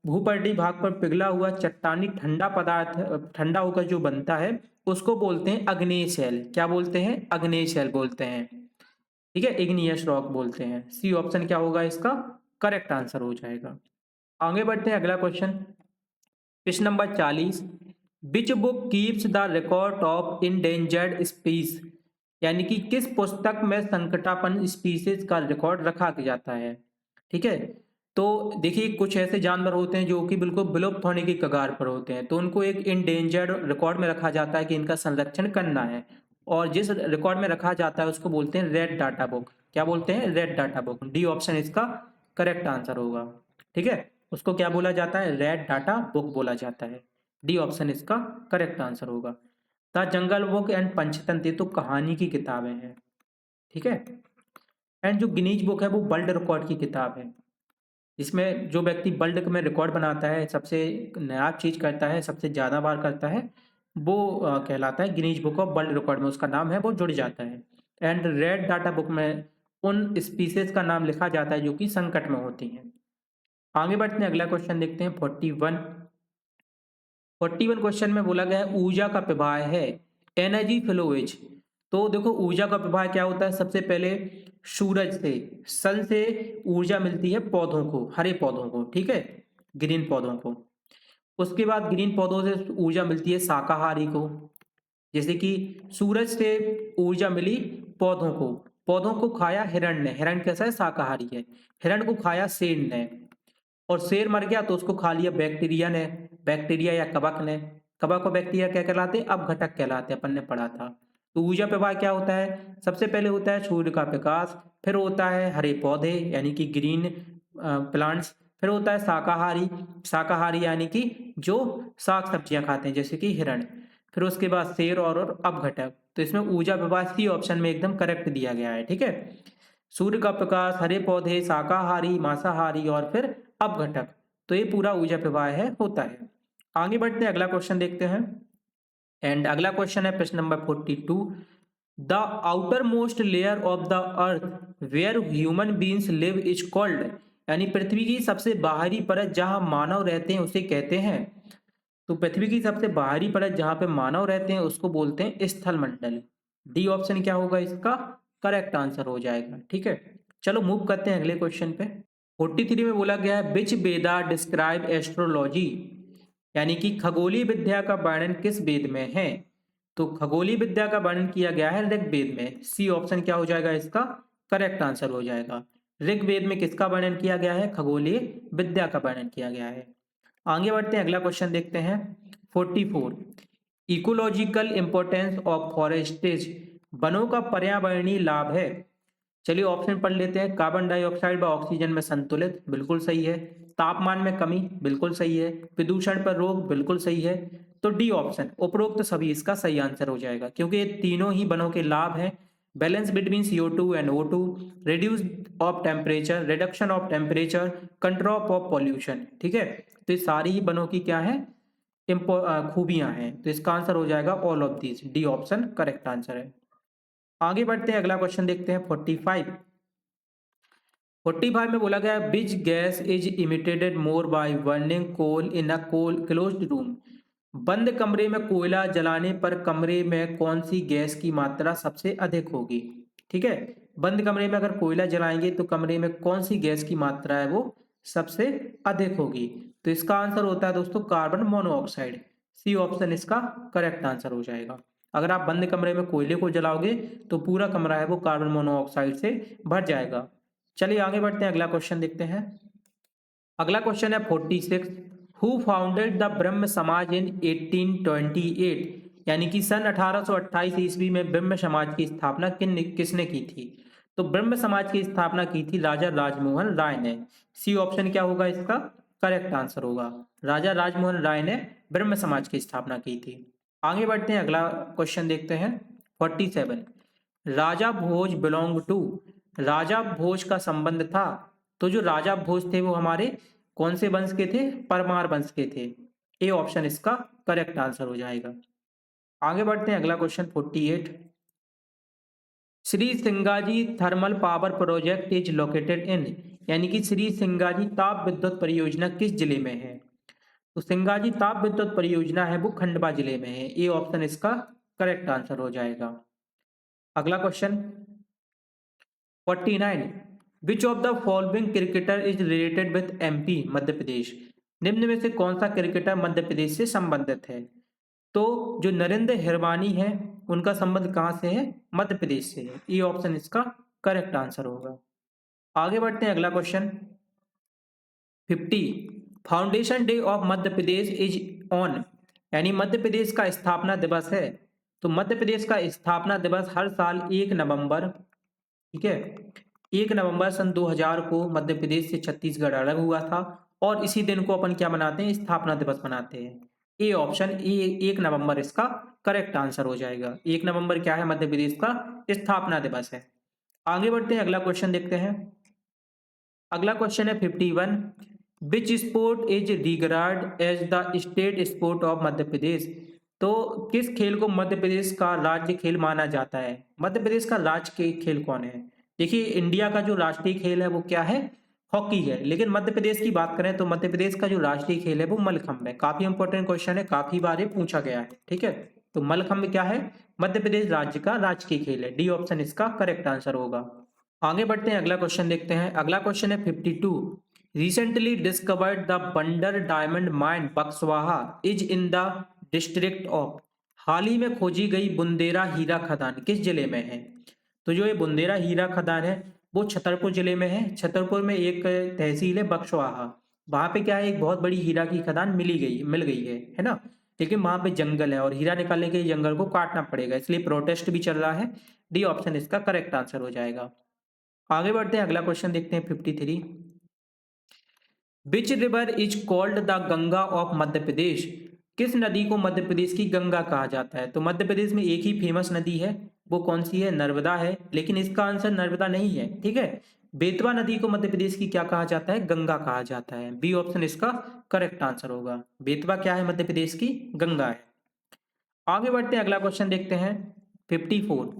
भूपटपटी भाग पर पिघला हुआ चट्टानी ठंडा पदार्थ ठंडा होकर जो बनता है उसको बोलते हैं अग्नेय शैल। क्या बोलते हैं, अग्नेय शैल बोलते हैं। ठीक है, इग्नियस रॉक बोलते हैं। सी ऑप्शन क्या होगा इसका करेक्ट आंसर हो जाएगा। आगे बढ़ते हैं, अगला क्वेश्चन प्रश्न नंबर 40। Which book keeps the record of endangered species, यानी कि किस पुस्तक में संकटापन्न स्पीसीज का रिकॉर्ड रखा जाता है। ठीक है, तो देखिए कुछ ऐसे जानवर होते हैं जो कि बिल्कुल विलुप्त होने की कगार पर होते हैं, तो उनको एक इंडेंजर्ड रिकॉर्ड में रखा जाता है कि इनका संरक्षण करना है। और जिस रिकॉर्ड में रखा जाता है उसको बोलते हैं रेड डाटा बुक। क्या बोलते हैं, red data book. D option इसका करेक्ट आंसर होगा। ठीक है, उसको क्या बोला जाता है, रेड डाटा बुक बोला जाता है। डी ऑप्शन इसका करेक्ट आंसर होगा। The jungle book and Panchatantra तो कहानी की किताबें हैं। ठीक है, एंड जो गिनीज बुक है वो वर्ल्ड रिकॉर्ड की किताब है। इसमें जो व्यक्ति वर्ल्ड में रिकॉर्ड बनाता है, सबसे नायाब चीज़ करता है, सबसे ज़्यादा बार करता है, वो कहलाता है Guinness book of world record में उसका नाम है वो जुड़ जाता है। एंड रेड डाटा बुक में उन स्पीसीज का नाम लिखा जाता है जो कि संकट में होती हैं। आगे बढ़ते हैं, अगला क्वेश्चन देखते हैं 41। 41 क्वेश्चन में बोला गया है ऊर्जा का प्रवाह है, एनर्जी फ्लो इज। तो देखो ऊर्जा का प्रवाह क्या होता है, सबसे पहले सूरज से, सन से ऊर्जा मिलती है पौधों को, हरे पौधों को, ठीक है, ग्रीन पौधों को। उसके बाद ग्रीन पौधों से ऊर्जा मिलती है शाकाहारी को, जैसे कि सूरज से ऊर्जा मिली पौधों को, पौधों को खाया हिरण ने, हिरण कैसा है, शाकाहारी है, हिरण को खाया शेर ने, और शेर मर गया तो उसको खा लिया बैक्टीरिया ने, बैक्टीरिया या कवक ने, कवक को बैक्टीरिया क्या कहलाते हैं, अपघटक कहलाते हैं, अपन ने पढ़ा था। तो ऊर्जा प्रवाह क्या होता है, सबसे पहले होता है सूर्य का प्रकाश, फिर होता है हरे पौधे यानी कि ग्रीन प्लांट्स, फिर होता है शाकाहारी, शाकाहारी यानी कि जो साग सब्जियां खाते हैं जैसे कि हिरण, फिर उसके बाद शेर और अपघटक। तो इसमें ऊर्जा प्रवाह सी ऑप्शन में एकदम करेक्ट दिया गया है, ठीक है। सूर्य का प्रकाश, हरे पौधे, शाकाहारी, मांसाहारी और फिर अपघटक, तो ये पूरा ऊर्जा प्रवाह है होता है। आगे बढ़ते हैं, अगला क्वेश्चन देखते हैं। एंड अगला क्वेश्चन है प्रश्न number 42। The outer most layer of the earth where human beings live is called, यानी पृथ्वी की सबसे बाहरी परत जहां मानव रहते हैं उसे कहते हैं। तो पृथ्वी की सबसे बाहरी परत जहां पे मानव रहते हैं उसको बोलते हैं स्थल मंडल। डी ऑप्शन क्या होगा इसका करेक्ट आंसर हो जाएगा, ठीक है। चलो मूव करते हैं अगले क्वेश्चन पे। 43 में बोला गया है विच वेदा डिस्क्राइब एस्ट्रोलॉजी, यानी कि खगोलीय विद्या का वर्णन किस वेद में है। तो खगोलीय विद्या का वर्णन किया गया है ऋग्वेद में। सी ऑप्शन क्या हो जाएगा इसका करेक्ट आंसर हो जाएगा। ऋग्वेद में किसका वर्णन किया गया है, खगोलीय विद्या का वर्णन किया गया है। आगे बढ़ते हैं, अगला क्वेश्चन देखते हैं 44। इकोलॉजिकल इंपॉर्टेंस ऑफ फॉरेस्टेज, वनों का पर्यावरणीय लाभ है। चलिए ऑप्शन पढ़ लेते हैं। कार्बन डाइऑक्साइड व ऑक्सीजन में संतुलित, बिल्कुल सही है। तापमान में कमी, बिल्कुल सही है। प्रदूषण पर रोक, बिल्कुल सही है। तो डी ऑप्शन उपरोक्त सभी इसका सही आंसर हो जाएगा, क्योंकि ये तीनों ही वनों के लाभ हैं। Balance between CO2 and O2, reduce of temperature, reduction of temperature, control of pollution, ठीक है। तो ये सारी ही वनों की क्या है, खूबियां हैं। तो इसका आंसर हो जाएगा all of these, D option correct answer है। आगे बढ़ते हैं, अगला क्वेश्चन देखते हैं 45। 45 में बोला गया which gas is emitted more by burning coal in a coal closed room, बंद कमरे में कोयला जलाने पर कमरे में कौन सी गैस की मात्रा सबसे अधिक होगी, ठीक है। बंद कमरे में अगर कोयला जलाएंगे तो कमरे में कौन सी गैस की मात्रा है वो सबसे अधिक होगी। तो इसका आंसर होता है दोस्तों कार्बन मोनोऑक्साइड। सी ऑप्शन इसका करेक्ट आंसर हो जाएगा। अगर आप बंद कमरे में कोयले को जलाओगे तो पूरा कमरा है वो कार्बन मोनोऑक्साइड से भर जाएगा। चलिए आगे बढ़ते हैं, अगला क्वेश्चन देखते हैं। अगला क्वेश्चन है 46। हु फाउंडेड द ब्रह्म समाज इन 1828, यानी कि सन 1828 ईस्वी में ब्रह्म समाज की स्थापना किसने की थी। तो ब्रह्म समाज की स्थापना की थी राजा राजमोहन राय ने। सी ऑप्शन क्या होगा इसका करेक्ट आंसर होगा, राजा राजमोहन राय ने ब्रह्म समाज की स्थापना की थी। आगे बढ़ते हैं, अगला क्वेश्चन देखते हैं 47। राजा भोज बिलोंग टू, राजा भोज का संबंध था। तो जो राजा भोज थे वो हमारे कौन से वंश के थे, परमार वंश के थे। ए ऑप्शन इसका करेक्ट आंसर हो जाएगा। आगे बढ़ते हैं, अगला question 48। Shri Singaji thermal power project is located in, यानी कि श्री सिंगाजी ताप विद्युत परियोजना किस जिले में है। तो सिंगाजी ताप विद्युत परियोजना है वो खंडवा जिले में है। ए ऑप्शन इसका करेक्ट आंसर हो जाएगा। अगला question 49। Which of the following cricketer is related with MP Madhya Pradesh, निम्न में से कौन सा क्रिकेटर मध्य प्रदेश से संबंधित है। तो जो नरेंद्र हिरवानी है उनका संबंध कहां से है, मध्य प्रदेश से है। ये ऑप्शन इसका करेक्ट आंसर होगा। आगे बढ़ते हैं, अगला question 50। Foundation day of Madhya Pradesh is on, यानी मध्य प्रदेश का स्थापना दिवस है। तो मध्य प्रदेश का स्थापना दिवस हर साल 1 नवंबर, ठीक है, 1 नवंबर सन 2000 को मध्य प्रदेश से छत्तीसगढ़ अलग हुआ था, और इसी दिन को अपन क्या मनाते हैं, स्थापना दिवस मनाते हैं। ए ऑप्शन ए 1 नवंबर इसका करेक्ट आंसर हो जाएगा। 1 नवंबर क्या है, मध्य प्रदेश का स्थापना दिवस है। आगे बढ़ते हैं, अगला क्वेश्चन देखते हैं अगला क्वेश्चन है 51। Which sport is regard as the state sport of Madhya Pradesh? तो किस खेल को मध्य प्रदेश का राज्य खेल माना जाता है? मध्य प्रदेश का राज्य खेल कौन है? देखिए, इंडिया का जो राष्ट्रीय खेल है वो क्या है? हॉकी है। लेकिन मध्य प्रदेश की बात करें तो मध्य प्रदेश का जो राष्ट्रीय खेल है वो मल्लखंब है। काफी इंपॉर्टेंट क्वेश्चन है, काफी बार ये पूछा गया है। ठीक है, तो मल्लखंब क्या है? मध्य प्रदेश राज्य का राजकीय खेल है। डी ऑप्शन इसका करेक्ट आंसर होगा। आगे बढ़ते हैं, अगला क्वेश्चन देखते हैं। अगला क्वेश्चन है 52। Recently discovered the Bunder diamond mine Buxwaha is in the district of? हाल ही में खोजी गई बुंदेरा हीरा खदान किस जिले में है? तो जो ये बुंदेरा हीरा खदान है वो छतरपुर जिले में है। छतरपुर में एक तहसील है बक्सवाहा। वहां पे क्या है, एक बहुत बड़ी हीरा की खदान मिल गई है ना। लेकिन वहां पे जंगल है और हीरा निकालने के लिए जंगल को काटना पड़ेगा, इसलिए प्रोटेस्ट भी चल रहा है। डी ऑप्शन इसका करेक्ट आंसर हो जाएगा। आगे बढ़ते हैं, अगला क्वेश्चन देखते हैं 53। Which river is called the Ganga of Madhya Pradesh? किस नदी को मध्य प्रदेश की गंगा कहा जाता है? तो मध्य प्रदेश में एक ही फेमस नदी है, वो कौन सी है? नर्मदा है। लेकिन इसका आंसर नर्मदा नहीं है। ठीक है, बेतवा नदी को मध्य प्रदेश की क्या कहा जाता है? गंगा कहा जाता है। बी ऑप्शन इसका करेक्ट आंसर होगा। बेतवा क्या है? मध्य प्रदेश की गंगा है। आगे बढ़ते हैं, अगला क्वेश्चन देखते हैं 54।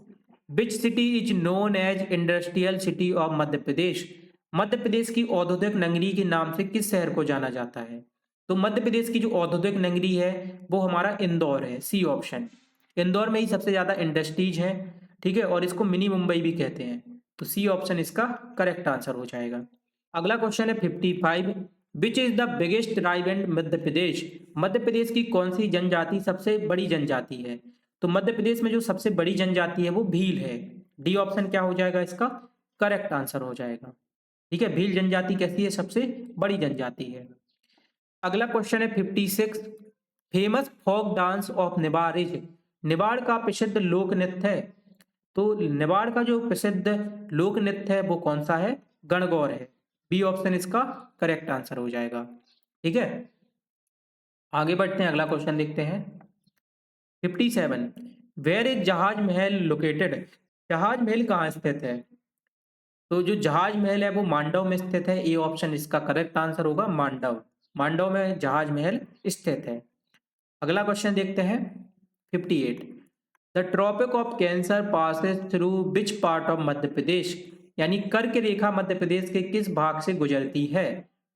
Which city is known as industrial city of Madhya Pradesh? Madhya Pradesh की औद्योगिक नगरी के नाम से किस शहर को जाना जाता है? तो मध्य प्रदेश की जो औद्योगिक नगरी है वो हमारा इंदौर है। C option. इंदौर में ही सबसे ज्यादा इंडस्ट्रीज है। ठीक है, और इसको मिनी मुंबई भी कहते हैं। तो सी ऑप्शन इसका करेक्ट आंसर हो जाएगा। अगला क्वेश्चन है 55। Which is the biggest tribe in Madhya Pradesh? Madhya Pradesh की कौन सी जनजाति सबसे बड़ी जनजाति है? तो मध्य प्रदेश में जो सबसे बड़ी जनजाति है वो भील है। डी ऑप्शन क्या हो जाएगा इसका? करेक्ट आंसर हो जाएगा। ठीक है, भील जनजाति कैसी है? सबसे बड़ी जनजाति है। अगला क्वेश्चन है 56। Famous folk dance of Nibad is? Nibad का प्रसिद्ध लोक नृत्य है। तो निबाड़ का जो प्रसिद्ध लोक नृत्य है वो कौन सा है? गणगौर है। बी ऑप्शन इसका करेक्ट आंसर हो जाएगा। ठीक है, आगे बढ़ते हैं, अगला क्वेश्चन देखते हैं 57। वेयर इज जहाज महल लोकेटेड? जहाज महल कहाँ स्थित है? तो जो जहाज महल है वो मांडव में स्थित है। ए ऑप्शन इसका करेक्ट आंसर होगा। मांडव, मांडव में जहाज महल स्थित है। अगला क्वेश्चन देखते हैं 58। The tropic of cancer passes through which part of Madhya Pradesh? यानी कर्क रेखा मध्य प्रदेश के किस भाग से गुजरती है?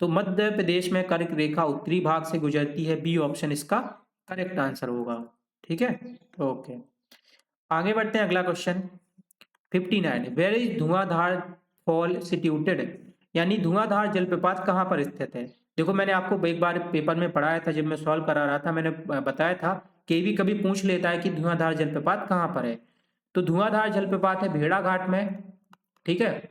तो मध्य प्रदेश में कर्क रेखा उत्तरी भाग से गुजरती है। बी ऑप्शन इसका करेक्ट आंसर होगा। ठीक है, ओके, आगे बढ़ते हैं, अगला question 59। Where is Dhuandhar fall सिट्यूटेड? यानी धुआंधार जलप्रपात कहाँ पर स्थित है? देखो, मैंने आपको एक बार पेपर में पढ़ाया था, जब मैं सॉल्व करा रहा था मैंने बताया था कि भी कभी पूछ लेता है कि धुआंधार जलप्रपात कहाँ पर है। तो धुआंधार जलप्रपात है भेड़ाघाट में। ठीक है,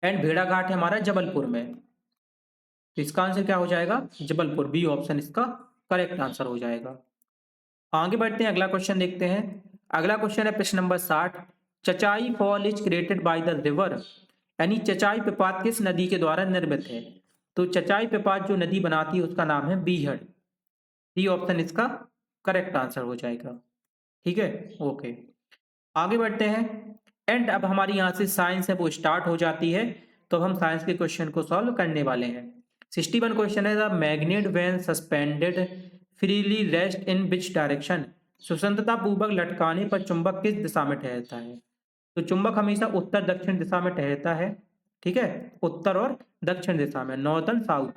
एंड भेड़ाघाट है हमारा जबलपुर में। तो इसका आंसर क्या हो जाएगा? जबलपुर। बी ऑप्शन इसका करेक्ट आंसर हो जाएगा। आगे बढ़ते हैं, अगला क्वेश्चन देखते हैं। अगला क्वेश्चन है प्रश्न number 60। Chachai fall is created by the river? यानी चचाई प्रपात किस नदी के द्वारा निर्मित है? तो चचाई प्रपात जो नदी बनाती है उसका नाम है बीहड़। डी ऑप्शन इसका करेक्ट आंसर हो जाएगा। ठीक है, ओके, आगे बढ़ते हैं। एंड अब हमारी यहाँ से साइंस है वो स्टार्ट हो जाती है, तो हम साइंस के क्वेश्चन को सॉल्व करने वाले हैं। 61 क्वेश्चन है, the magnet when suspended freely rest in which direction? स्वतंत्रता पूर्वक लटकाने पर चुंबक किस दिशा में ठहरता है? तो चुंबक हमेशा उत्तर दक्षिण दिशा में ठहरता है। ठीक है, उत्तर और दक्षिण दिशा में, north and south.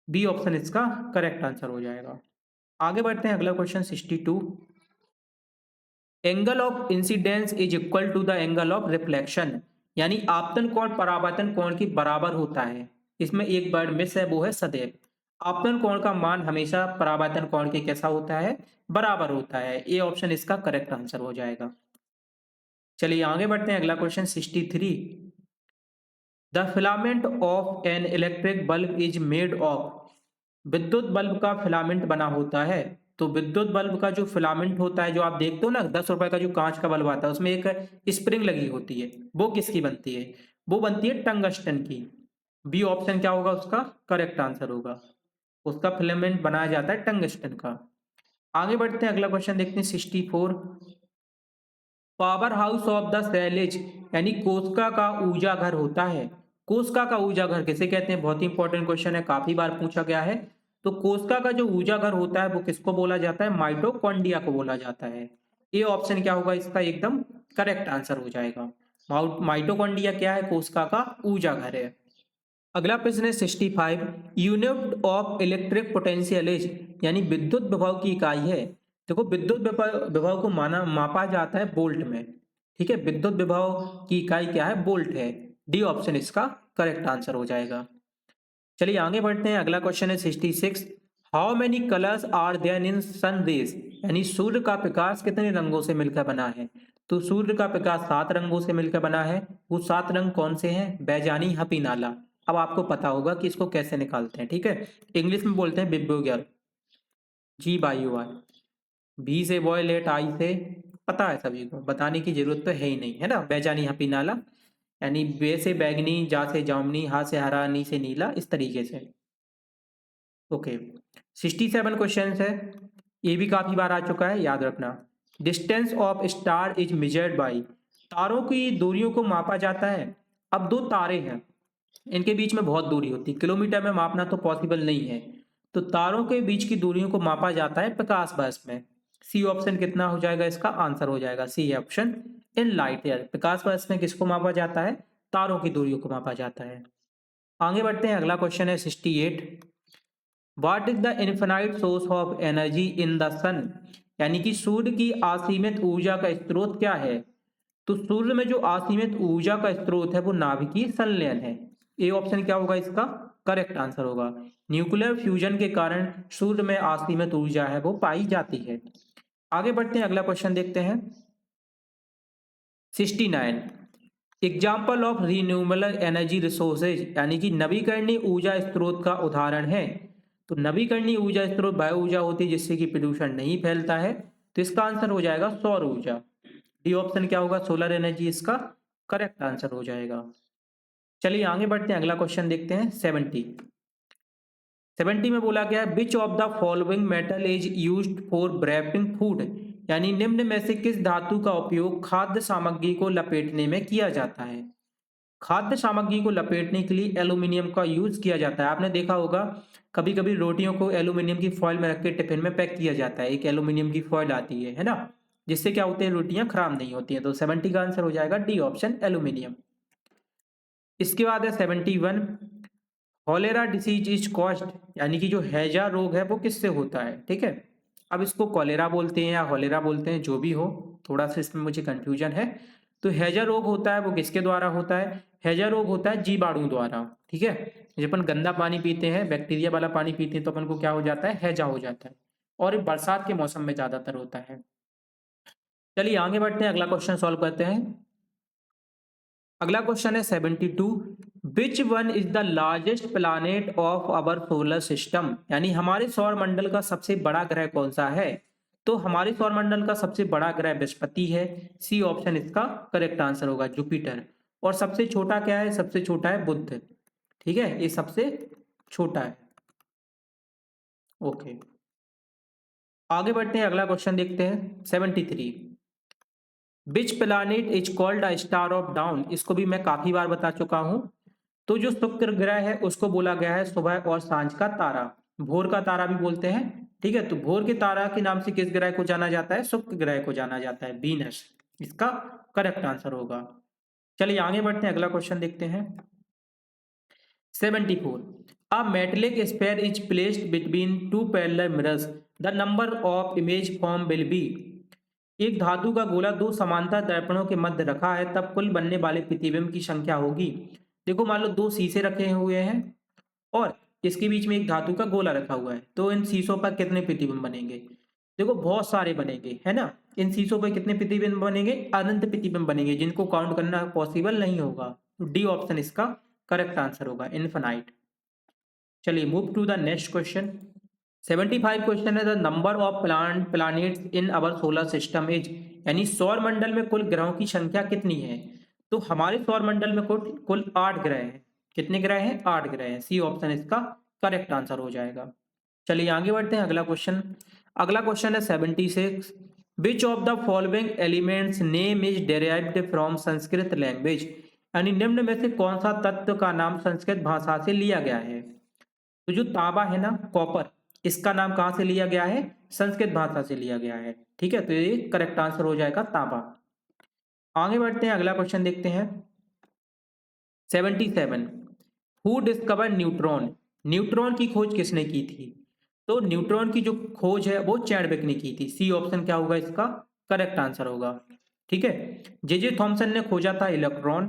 B option इसका करेक्ट आंसर हो जाएगा। आगे बढ़ते हैं, अगला question 62। Angle of incidence is equal to the angle of reflection? यानी आपतन कोण परावर्तन कोण के बराबर होता है। इसमें एक वर्ड मिस है, वो है सदैव। आपतन कोण का मान हमेशा परावर्तन कोण के कैसा होता है? बराबर होता है। ए ऑप्शन इसका करेक्ट आंसर हो जाएगा। चलिए आगे बढ़ते हैं, अगला question 63। The filament of an electric bulb is made of? विद्युत बल्ब का फिलामेंट बना होता है। तो विद्युत बल्ब का जो फिलामेंट होता है, जो आप देखते हो ना 10 रुपए का जो कांच का बल्ब आता है उसमें एक स्प्रिंग लगी होती है, वो किसकी बनती है? वो बनती है टंगस्टन की। बी ऑप्शन क्या होगा उसका करेक्ट आंसर होगा। उसका फिलामेंट बनाया जाता है टंगस्टन का। आगे बढ़ते हैं, अगला क्वेश्चन देखते हैं 64। Power house of the cell is? यानी कोशिका का ऊर्जा घर होता है। कोशिका का ऊर्जा घर किसे कहते हैं? बहुत ही इंपॉर्टेंट क्वेश्चन है, काफी बार पूछा गया है। तो कोशिका का जो ऊर्जा घर होता है वो किसको बोला जाता है? माइटोकॉन्ड्रिया को बोला जाता है। ये ऑप्शन क्या होगा इसका? एकदम करेक्ट आंसर हो जाएगा। माइटोकॉन्ड्रिया क्या है? कोशिका का ऊर्जा घर है। अगला प्रश्न है 65, unit of electric potential is, यानी विद्युत विभव की इकाई है। देखो विद्युत विभव को मापा जाता है वोल्ट में। ठीक है, विद्युत विभव की इकाई क्या है? वोल्ट है। डी ऑप्शन इसका करेक्ट आंसर हो जाएगा। चलिए आगे बढ़ते हैं। अगला क्वेश्चन है 66, how many colours are there in sun rays, यानी सूर्य का प्रकाश कितने रंगों से मिलकर बना है? तो सूर्य का प्रकाश 7 रंगों से मिलकर बना है। वो 7 रंग कौन से हैं? बैजानी, हपी, नाला। अब आपको पता होगा कि इसको कैसे निकालते हैं। ठीक है, इंग्लिश में बोलते हैं बिब्बोगल, जी बाई यू आर, बी से वॉयलेट, आई से, पता है सभी को, बताने की जरूरत तो है ही नहीं, है ना। बैजानी, हपी, नाला, यानी बे से बैगनी, जा से जामुनी, हा से हरा, नी से नीला, इस तरीके से। ओके, 67 क्वेश्चन है। ये भी काफी बार आ चुका है, याद रखना। Distance of star is measured by, तारों की दूरियों को मापा जाता है। अब दो तारे हैं, इनके बीच में बहुत दूरी होती है, किलोमीटर में मापना तो पॉसिबल नहीं है। तो तारों के बीच की दूरियों को मापा जाता है प्रकाश वर्ष में। सी ऑप्शन कितना हो जाएगा? इसका आंसर हो जाएगा C option, in light year. प्रकाश वर्ष में किसको मापा जाता है? तारों की दूरियों को मापा जाता है। आगे बढ़ते हैं। अगला क्वेश्चन है 68, what is the infinite source of energy in the sun, यानी कि सूर्य की असीमित ऊर्जा का स्रोत क्या है? तो सूर्य में जो असीमित ऊर्जा का स्रोत है वो नाभिकीय संलयन है। ए ऑप्शन क्या होगा इसका? करेक्ट आंसर होगा। न्यूक्लियर फ्यूजन के कारण सूर्य में असीमित ऊर्जा है वो पाई जाती है। आगे बढ़ते हैं, अगला क्वेश्चन देखते हैं 69, example of renewable energy resources, यानी कि नवीकरणीय ऊर्जा स्रोत का उदाहरण है। तो नवीकरणीय ऊर्जा स्रोत बायो ऊर्जा होती है जिससे कि प्रदूषण नहीं फैलता है। तो इसका आंसर हो जाएगा सौर ऊर्जा। डी ऑप्शन क्या होगा? सोलर एनर्जी इसका करेक्ट आंसर हो जाएगा। चलिए आगे बढ़ते हैं, अगला क्वेश्चन देखते हैं 70 में बोला गया है which of the following metal is used for wrapping food, यानी निम्न में से किस धातु का उपयोग खाद्य सामग्री को लपेटने में किया जाता है? खाद्य सामग्री को लपेटने के लिए एल्यूमिनियम का यूज किया जाता है। आपने देखा होगा कभी कभी रोटियों को एल्यूमिनियम की फॉइल में रख के टिफिन में पैक किया जाता है। एक एल्यूमिनियम की फॉइल आती है ना, जिससे क्या होते हैं? रोटियां खराब नहीं होती हैं। तो 70 का आंसर हो जाएगा डी ऑप्शन, एल्यूमिनियम। इसके बाद है 71, कॉलेरा डिसीज इज कॉज्ड, यानी कि जो हैजा रोग है वो किससे होता है? ठीक है, अब इसको कॉलेरा बोलते हैं या होलेरा बोलते हैं, जो भी हो, थोड़ा सा इसमें मुझे कंफ्यूजन है। तो हैजा रोग होता है वो किसके द्वारा होता है? हैजा रोग होता है जीवाणु द्वारा। ठीक है, जब अपन गंदा पानी पीते हैं, बैक्टीरिया वाला पानी पीते हैं, तो अपन को क्या हो जाता है? हैजा हो जाता है। और ये बरसात के मौसम में ज्यादातर होता है। चलिए आगे बढ़ते हैं, अगला क्वेश्चन सॉल्व करते हैं। अगला क्वेश्चन है 72, which one is the largest planet of our solar system, यानी हमारे सौर मंडल का सबसे बड़ा ग्रह कौन सा है? तो हमारे सौर मंडल का सबसे बड़ा ग्रह बृहस्पति है। सी ऑप्शन इसका करेक्ट आंसर होगा, जुपिटर। और सबसे छोटा क्या है? सबसे छोटा है बुध। ठीक है, ये सबसे छोटा है। ओके, आगे बढ़ते हैं, अगला क्वेश्चन देखते हैं 73, which planet is called a star of down, इसको भी मैं काफी बार बता चुका हूं। तो जो शुक्र ग्रह है उसको बोला गया है सुबह और सांझ का तारा, भोर का तारा भी बोलते हैं। ठीक है, तो भोर के तारा के नाम से किस ग्रह को जाना जाता है? शुक्र ग्रह को जाना जाता है, वीनस। इसका करेक्ट आंसर होगा। चलिए आगे बढ़ते हैं, अगला क्वेश्चन देखते हैं 74, a metallic sphere is placed between two parallel mirrors, the number of image form will be, एक धातु का गोला दो समांतर दर्पणों के मध्य रखा है तब कुल बनने वाले प्रतिबिंब की संख्या होगी। देखो मान लो दो शीशे रखे हुए हैं और इसके बीच में एक धातु का गोला रखा हुआ है, तो इन शीशों पर कितने प्रतिबिंब बनेंगे? देखो बहुत सारे बनेंगे, है ना। इन शीशों पर कितने प्रतिबिंब बनेंगे? अनंत प्रतिबिंब बनेंगे, जिनको काउंट करना पॉसिबल नहीं होगा। तो डी ऑप्शन इसका करेक्ट आंसर होगा, इनफिनाइट। चलिए move to the next question. 75 question है, the number of planets in our solar system is, यानी सौर मंडल में कुल ग्रहों की संख्या कितनी है? तो हमारे सौर मंडल में कुल 8 ग्रह हैं। कितने ग्रह हैं? 8 ग्रह हैं। सी ऑप्शन इसका करेक्ट आंसर हो जाएगा। चलिए आगे बढ़ते हैं, अगला क्वेश्चन। अगला क्वेश्चन है 76, विच of the following elements name is derived from Sanskrit language, यानी निम्न में से कौन सा तत्व का नाम संस्कृत भाषा से लिया गया है? तो जो तांबा है ना, कॉपर, इसका नाम कहाँ से लिया गया है? संस्कृत भाषा से लिया गया है। ठीक है, तो ये करेक्ट आंसर हो जाएगा तांबा। आगे बढ़ते हैं, अगला क्वेश्चन देखते हैं। 77, हु डिस्कवर न्यूट्रॉन? न्यूट्रॉन की खोज किसने की थी? तो न्यूट्रॉन की जो खोज है वो चैडविक ने की थी। सी ऑप्शन क्या होगा इसका? करेक्ट आंसर होगा। ठीक है, जे थॉमसन ने खोजा था इलेक्ट्रॉन।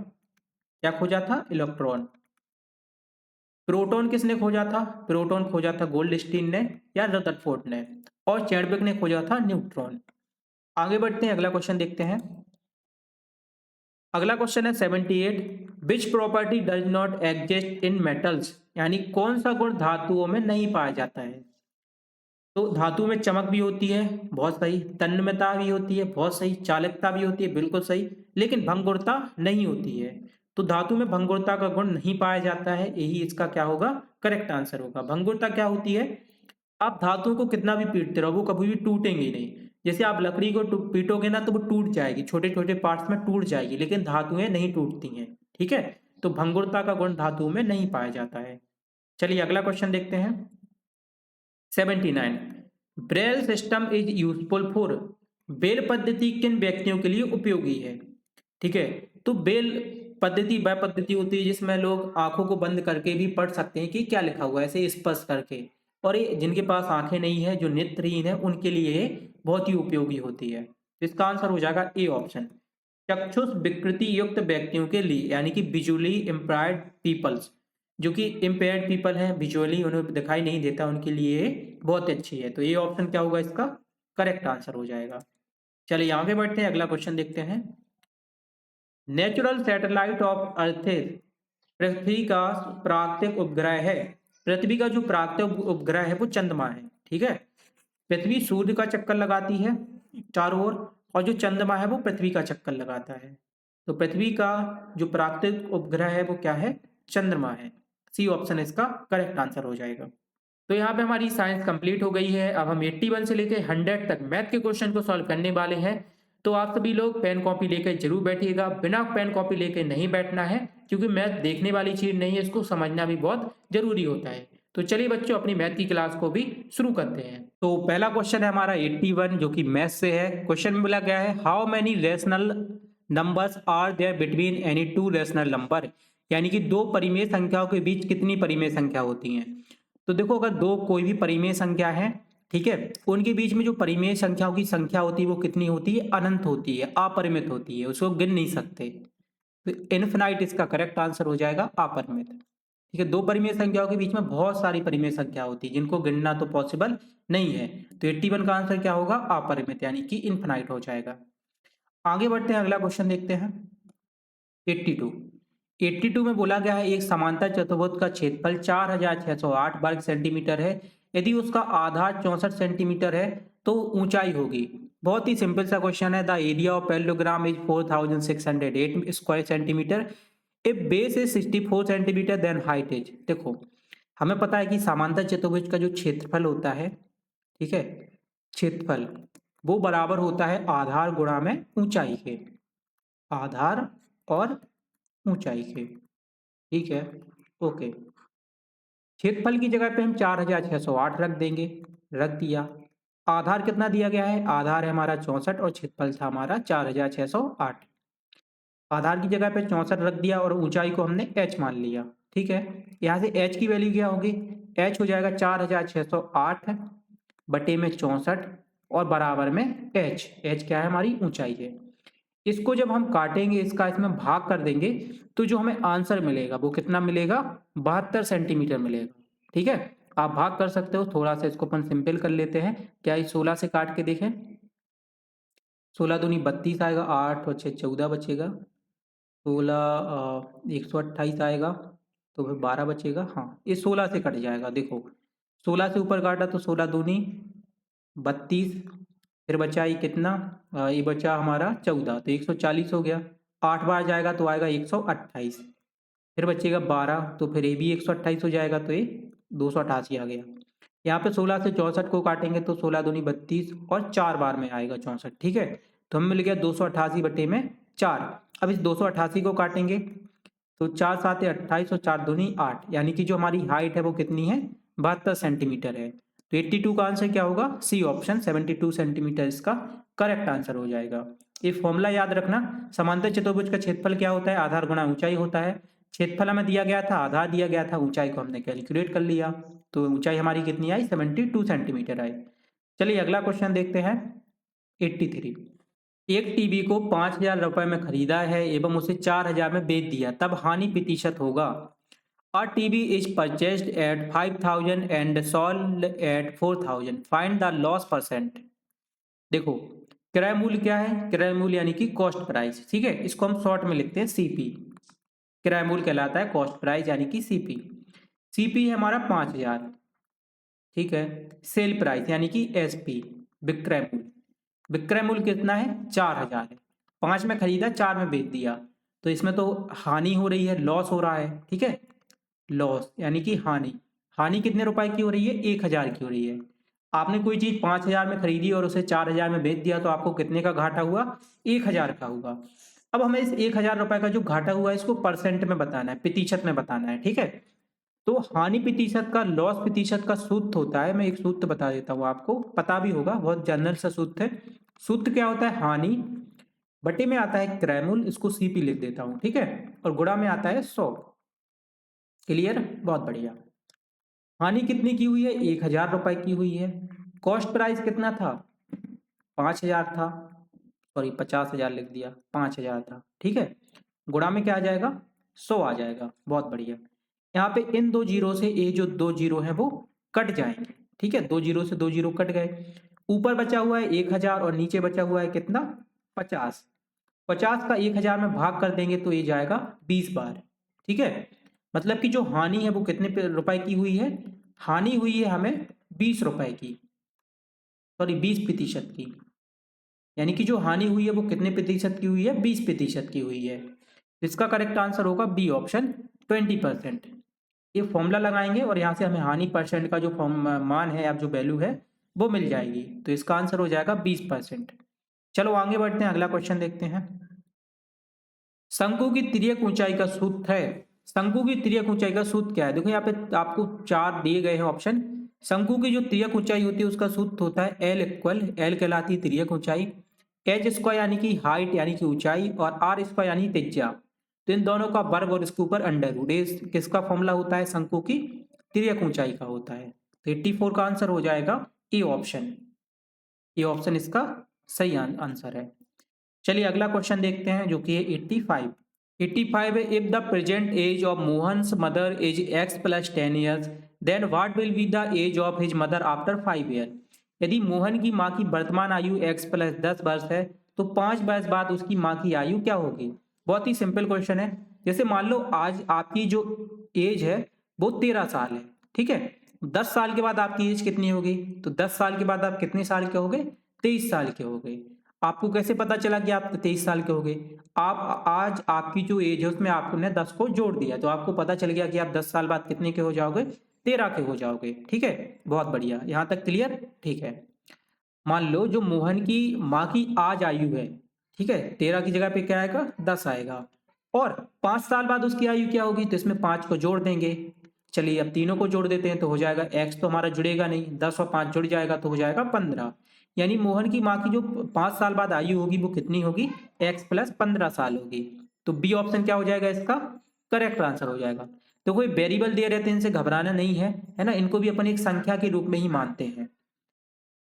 क्या खोजा था? इलेक्ट्रॉन। प्रोटॉन किसने खोजा था? प्रोटॉन खोजा था गोल्डस्टीन ने या रदरफोर्ड ने। और चैडविक ने खोजा था न्यूट्रॉन। आगे बढ़ते हैं, अगला क्वेश्चन देखते हैं। अगला क्वेश्चन है 78, which property does not exist in metals? यानी कौन सा गुण धातुओं में नहीं पाया जाता है? तो धातु में चमक भी होती है, बहुत सही। तन्मयता भी होती है, बहुत सही। चालकता भी होती है, बिल्कुल सही। लेकिन भंगुरता नहीं होती है। तो धातु में भंगुरता का गुण नहीं पाया जाता है, यही इसका क्या होगा? करेक्ट आंसर होगा। भंगुरता क्या होती है? आप धातुओं को कितना भी पीटते रहो वो कभी भी टूटेंगे ही नहीं। जैसे आप लकड़ी को पीटोगे ना तो वो टूट जाएगी, छोटे छोटे पार्ट्स में टूट जाएगी, लेकिन धातुएं नहीं टूटती हैं। ठीक है, तो भंगुरता का गुण धातुओं में नहीं पाया जाता है। चलिए अगला क्वेश्चन देखते हैं। 79, braille system is useful for? बेल पद्धति किन व्यक्तियों के लिए उपयोगी है? ठीक है, तो बेल पद्धति वह पद्धति होती है जिसमें लोग आंखों को बंद करके भी पढ़ सकते हैं कि क्या लिखा हुआ है, ऐसे स्पष्ट करके। और ये जिनके पास आंखें नहीं है, जो नेत्रहीन है, उनके लिए ये बहुत ही उपयोगी होती है। तो इसका आंसर हो जाएगा ए ऑप्शन। चक्षुष विकृति युक्त व्यक्तियों के लिए, यानी कि विजुअली इम्पेयर्ड पीपल्स, जो कि इम्पेयर्ड पीपल हैं, विजुअली उन्हें दिखाई नहीं देता, उनके लिए बहुत अच्छी है। तो ये ऑप्शन क्या होगा इसका? करेक्ट आंसर हो जाएगा। चलिए आगे बढ़ते हैं, अगला क्वेश्चन देखते हैं। नेचुरल सैटेलाइट ऑफ अर्थ पृथ्वी का प्राकृतिक उपग्रह है। पृथ्वी का जो प्राकृतिक उपग्रह है वो चंद्रमा है। ठीक है, पृथ्वी सूर्य का चक्कर लगाती है चारों ओर, और जो चंद्रमा है वो पृथ्वी का चक्कर लगाता है। तो पृथ्वी का जो प्राकृतिक उपग्रह है वो क्या है? चंद्रमा है। सी ऑप्शन इसका करेक्ट आंसर हो जाएगा। तो यहाँ पे हमारी साइंस कंप्लीट हो गई है। अब हम 81 से लेकर 100 तक मैथ के क्वेश्चन को सॉल्व करने वाले हैं। तो आप सभी लोग पेन कॉपी लेकर जरूर बैठिएगा, बिना पेन कॉपी लेकर नहीं बैठना है, क्योंकि मैथ देखने वाली चीज नहीं है, इसको समझना भी बहुत जरूरी होता है। तो चलिए बच्चों, अपनी मैथ की क्लास को भी शुरू करते हैं। तो पहला क्वेश्चन है हमारा 81, जो कि मैथ से है। क्वेश्चन में बोला गया है, how many rational numbers are there between any two rational number? यानी कि दो परिमेय संख्याओं के बीच कितनी परिमेय संख्या होती हैं? तो देखो, अगर दो कोई भी परिमेय संख्या है, ठीक है, उनके बीच में जो परिमेय संख्याओं की संख्या होती है वो कितनी होती है? अनंत होती है, अपरिमित होती है, उसको गिन नहीं सकते। तो इनफिनाइट इसका करेक्ट आंसर हो जाएगा, अपरिमित। ठीक है, दो परिमेय संख्याओं के बीच में बहुत सारी परिमेय संख्या होती है जिनको गिनना तो पॉसिबल नहीं है। तो 81 का आंसर क्या होगा? अपरिमित, यानी कि इनफिनाइट हो जाएगा। आगे बढ़ते हैं, अगला क्वेश्चन देखते हैं। 82, 82 में बोला गया है, एक समांतर चतुर्भुज का क्षेत्रफल 4608 वर्ग सेंटीमीटर है। यदि उसका आधार 64 सेंटीमीटर है तो ऊंचाई होगी। बहुत ही सिंपल सा क्वेश्चन है। The area of parallelogram is 4608 square centimetre. If base is 64 centimetre then height is. देखो, हमें पता है कि समांतर चतुर्भुज का जो क्षेत्रफल होता है, ठीक है, क्षेत्रफल वो बराबर होता है आधार गुणा में ऊंचाई के। आधार और ऊंचाई के, ठीक है, ओके। क्षेत्रफल की जगह पे हम 4608 रख देंगे, रख दिया। आधार कितना दिया गया है? आधार है हमारा 64 और क्षेत्रफल था हमारा 4608। आधार की जगह पे 64 रख दिया और ऊंचाई को हमने h मान लिया। ठीक है, यहाँ से h की वैल्यू क्या होगी? h हो जाएगा 4608 बटे में 64 और बराबर में h क्या है? हमारी ऊंचाई है। इसको जब हम काटेंगे, इसका इसमें भाग कर देंगे, तो जो हमें आंसर मिलेगा वो कितना मिलेगा? 72 सेंटीमीटर मिलेगा। ठीक है, आप भाग कर सकते हो। थोड़ा सा इसको अपन सिंपल कर लेते हैं। क्या इस 16 से काट के देखें? 16 दूनी 32 आएगा, 8 और 6 14 बचेगा, 16 128 आएगा, तो फिर 12 बचेगा। हाँ, ये 16 से कट जाएगा। देखो, 16 से ऊपर काटा तो 16 दूनी 32, फिर बचा ये कितना? ये बचा हमारा 14, तो 140 हो गया। 8 बार जाएगा तो आएगा 128, फिर बचेगा 12, तो फिर ये भी 128 हो जाएगा, तो ये 288 आ गया। यहाँ पे 16 से 64 को काटेंगे तो 16 दूनी 32 और 4 बार में आएगा 64। ठीक है, तो हमें मिल गया 288 बटे में 4। अब इस 288 को काटेंगे तो 4 7 28 और 4 दूनी 8, यानी कि जो हमारी हाइट है वो कितनी है, 72 सेंटीमीटर है। तो 82 का आंसर क्या होगा, सी ऑप्शन 72 सेंटीमीटर इसका करेक्ट आंसर हो जाएगा। ये फॉर्मूला याद रखना, समांतर चतुर्भुज का क्षेत्रफल क्या होता है, आधार गुणा ऊंचाई होता है। क्षेत्रफल हमें दिया गया था, आधार दिया गया था, ऊंचाई को हमने कैलकुलेट कर लिया, तो ऊंचाई हमारी कितनी आई, 72 सेंटीमीटर आई। चलिए अगला क्वेश्चन देखते हैं 83। एक टीवी को 5,000 रुपए में खरीदा है एवं उसे 4,000 में बेच दिया, तब हानि प्रतिशत होगा। A TV is purchased at 5,000 and sold at 4,000, find the loss percent. देखो, क्रय मूल्य क्या है, क्रय मूल्य यानी कि कॉस्ट प्राइस, ठीक है, इसको हम शॉर्ट में लिखते हैं सीपी। क्रय मूल्य कहलाता है कॉस्ट प्राइस यानी कि सीपी। सीपी है हमारा 5,000, ठीक है। सेल प्राइस यानी कि एसपी, विक्रय मूल्य, विक्रय मूल्य कितना है, 4,000 है। 5 में खरीदा, 4 में बेच दिया, तो इसमें तो हानि हो रही है, लॉस हो रहा है, ठीक है। लॉस यानी कि हानि, हानि कितने रुपए की हो रही है, 1,000 की हो रही है। आपने कोई चीज 5,000 में खरीदी और उसे 4,000 में बेच दिया, तो आपको कितने का घाटा हुआ, 1,000 का हुआ। अब हमें इस 1,000 रुपए का जो घाटा हुआ है इसको परसेंट में बताना है, प्रतिशत में बताना है, ठीक है। तो हानि प्रतिशत का, लॉस प्रतिशत का सूत्र होता है, मैं एक सूत्र बता देता हूँ, आपको पता भी होगा, बहुत जनरल सा सूत्र है। सूत्र क्या होता है, हानि बटे में आता है क्रय मूल्य, इसको सीपी लिख देता हूँ, ठीक है, और गुणा में आता है 100। क्लियर, बहुत बढ़िया। हानि कितनी की हुई है, 1,000 रुपए की हुई है। कॉस्ट प्राइस कितना था, 5,000 था, सॉरी 50,000 लिख दिया, 5,000 था, ठीक है। गुणा में क्या आ जाएगा, 100 आ जाएगा, बहुत बढ़िया। यहाँ पे इन दो जीरो से ये जो दो जीरो है वो कट जाएंगे, ठीक है, दो जीरो से दो जीरो कट गए। ऊपर बचा हुआ है 1,000 और नीचे बचा हुआ है कितना, 50। 50 का 1,000 में भाग कर देंगे तो ये जाएगा 20 बार, ठीक है। मतलब कि जो हानि है वो कितने रुपए की हुई है, हानि हुई है हमें 20 रुपए की, सॉरी 20% की, यानी कि जो हानि हुई है वो कितने प्रतिशत की हुई है, 20% की हुई है। इसका करेक्ट आंसर होगा बी ऑप्शन, 20%। ये फॉर्मूला लगाएंगे और यहाँ से हमें हानि परसेंट का जो मान है, अब जो वैल्यू है वो मिल जाएगी, तो इसका आंसर हो जाएगा 20%। चलो आगे बढ़ते हैं, अगला क्वेश्चन देखते हैं। शंकु की तिर्यक ऊंचाई का सूत्र है, शंकु की तिर्यक ऊंचाई का सूत्र क्या है, देखो यहाँ पे आपको 4 दिए गए हैं ऑप्शन। शंकु की जो तिर्यक ऊंचाई होती है उसका सूत्र होता है एल इक्वल, एल कहलाती है तिर्यक ऊंचाई, एच स्क्वायर यानी कि हाइट यानी कि ऊंचाई, और आर स्क्वायर यानी त्रिज्या, तो इन दोनों का वर्ग और इसके ऊपर अंडर रूट। किसका फॉर्मूला होता है, शंकु की तिर्यक ऊंचाई का होता है। तो 84 का आंसर हो जाएगा ए ऑप्शन, ए ऑप्शन इसका सही आंसर है। चलिए अगला क्वेश्चन देखते हैं जो कि है 85। 85 है, if the present age of Mohan's mother is x plus 10 years, then what will be the age of his mother after 5 year. यदि मोहन की माँ की वर्तमान आयु x प्लस 10 वर्ष है, तो 5 वर्ष बाद उसकी माँ की आयु क्या होगी। बहुत ही सिंपल क्वेश्चन है। जैसे मान लो आज आपकी जो एज है वो 13 साल है, ठीक है। 10 साल के बाद आपकी एज कितनी होगी, तो 10 साल के बाद आप कितने साल के हो गए, 23 साल के हो गए। आपको कैसे पता चला कि आप 23 साल के हो गए, आप आज आपकी जो एज है उसमें आपने 10 को जोड़ दिया, तो आपको पता चल गया कि आप 10 साल बाद कितने के हो जाओगे, 13 के हो जाओगे, ठीक है। बहुत बढ़िया, यहाँ तक क्लियर, ठीक है। मान लो जो मोहन की माँ की आज आयु है, ठीक है, 13 की जगह पे क्या आएगा, 10 आएगा, और 5 साल बाद उसकी आयु क्या होगी, तो इसमें 5 को जोड़ देंगे। चलिए अब तीनों को जोड़ देते हैं, तो हो जाएगा x तो हमारा जुड़ेगा नहीं, 10 और 5 जुड़ जाएगा तो हो जाएगा 15। यानी मोहन की माँ की जो 5 साल बाद आयु होगी वो कितनी होगी, x प्लस 15 साल होगी। तो बी ऑप्शन क्या हो जाएगा, इसका करेक्ट आंसर हो जाएगा। तो कोई वेरिएबल दिए रहते हैं इनसे घबराना नहीं है ना, इनको भी अपन एक संख्या के रूप में ही मानते हैं।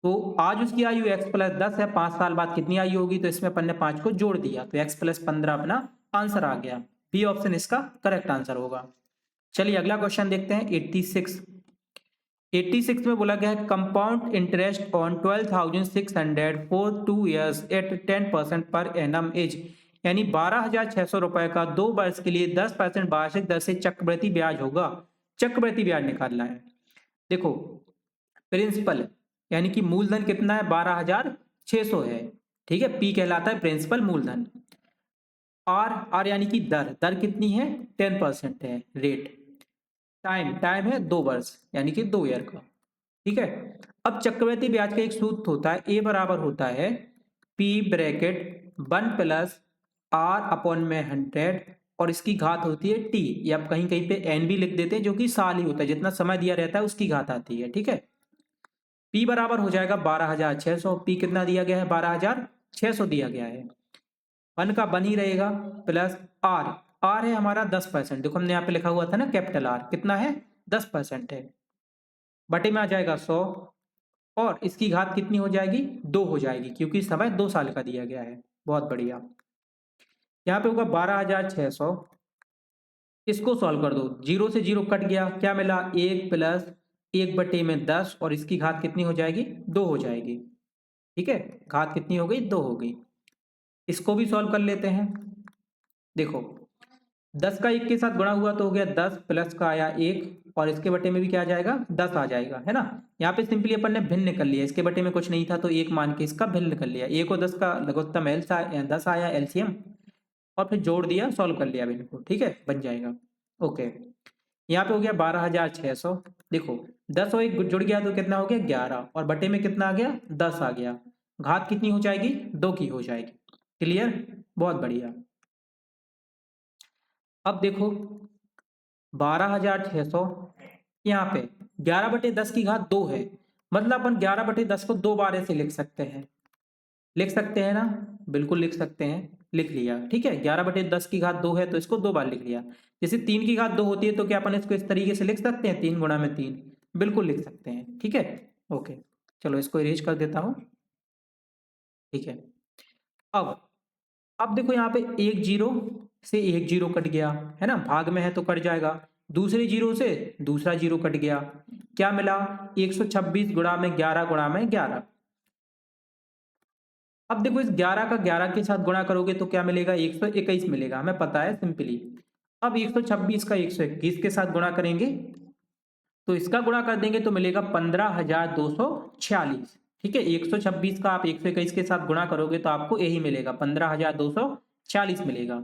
तो आज उसकी आयु x प्लस 10 है, 5 साल बाद कितनी आयु होगी, तो इसमें अपन ने 5 को जोड़ दिया, तो x प्लस 15 अपना आंसर आ गया। बी ऑप्शन इसका करेक्ट आंसर होगा। चलिए अगला क्वेश्चन देखते हैं 86। 86 में बोला गया है compound interest on 12,600 for 2 years at 10% per annum as, यानी 12,600 रुपए का 2 वर्ष के लिए 10% वार्षिक दर से चक्रवृद्धि ब्याज होगा। चक्रवृद्धि ब्याज निकालना है। देखो प्रिंसिपल यानी कि मूलधन कितना है, 12,600 है, ठीक है, पी कहलाता है प्रिंसिपल मूलधन। आर, आर यानी कि दर, दर कितनी है, 10% है रेट। टाइम, टाइम है 2 वर्ष यानी कि 2 ईयर का, ठीक है। अब चक्रवृद्धि ब्याज का एक सूत्र होता है, ए बराबर होता है P bracket 1 plus R upon में 100 और इसकी घात होती है टी, या आप कहीं कहीं पे एन भी लिख देते हैं, जो कि साल ही होता है, जितना समय दिया रहता है उसकी घात आती है। ठीक है, पी बराबर हो जाएगा 12,600। पी कितना दिया गया है? 12,600 दिया गया है। वन का बन ही रहेगा, प्लस आर। आर है हमारा 10%। देखो हमने यहाँ पे लिखा हुआ था ना कैपिटल आर, कितना है? 10% है। बटे में आ जाएगा 100, और इसकी घात कितनी हो जाएगी? 2 हो जाएगी, क्योंकि समय 2 साल का दिया गया है। बहुत बढ़िया। यहाँ पे होगा 12,600, इसको सॉल्व कर दो। 0 से 0 कट गया, क्या मिला? 1 प्लस 1 बटे में 10, और इसकी घात कितनी हो जाएगी? 2 हो जाएगी। ठीक है, घात कितनी हो गई? 2 हो गई। इसको भी सॉल्व कर लेते हैं। देखो 10 का 1 के साथ गुणा हुआ तो हो गया 10, प्लस का आया 1, और इसके बटे में भी क्या आ जाएगा? 10 आ जाएगा, है ना। यहाँ पे सिंपली अपन ने भिन्न कर लिया, इसके बटे में कुछ नहीं था तो 1 मान के इसका भिन्न कर लिया। 1 और 10 का लघुत्तम 10 आया एलसीएम, और फिर जोड़ दिया, सॉल्व कर लिया अब इनको। ठीक है, बन जाएगा। ओके, यहाँ पे हो गया 12,600। देखो 10 और 1 जुड़ गया तो कितना हो गया? 11, और बटे में कितना आ गया? 10 आ गया। घात कितनी हो जाएगी? 2 की हो जाएगी। क्लियर? बहुत बढ़िया। अब देखो 12,600, यहाँ पे 11/10 की घात 2 है, मतलब अपन 11/10 को 2 बार ऐसे लिख सकते हैं। लिख सकते हैं ना? बिल्कुल लिख सकते हैं। लिख लिया, ठीक है। 11/10 की घात 2 है तो इसको 2 बार लिख लिया। जैसे 3 की घात 2 होती है तो क्या अपन इसको इस तरीके से लिख सकते हैं? 3 गुणा में 3, बिल्कुल लिख सकते हैं। ठीक है, ओके। चलो इसको इरेज कर देता हूँ। ठीक है, अब देखो यहाँ पे 1 जीरो से 1 जीरो कट गया, है ना, भाग में है तो कट जाएगा। दूसरे जीरो से दूसरा जीरो कट गया, क्या मिला? 126 गुणा में 11 गुणा में 11। अब देखो इस 11 का 11 के साथ गुणा करोगे तो क्या मिलेगा? 121 मिलेगा, हमें पता है सिंपली। अब 126 का 121 के साथ गुणा करेंगे तो इसका गुणा कर देंगे तो मिलेगा 15,246। ठीक है, 126 का आप 121 के साथ गुणा करोगे तो आपको यही मिलेगा, 15,246 मिलेगा।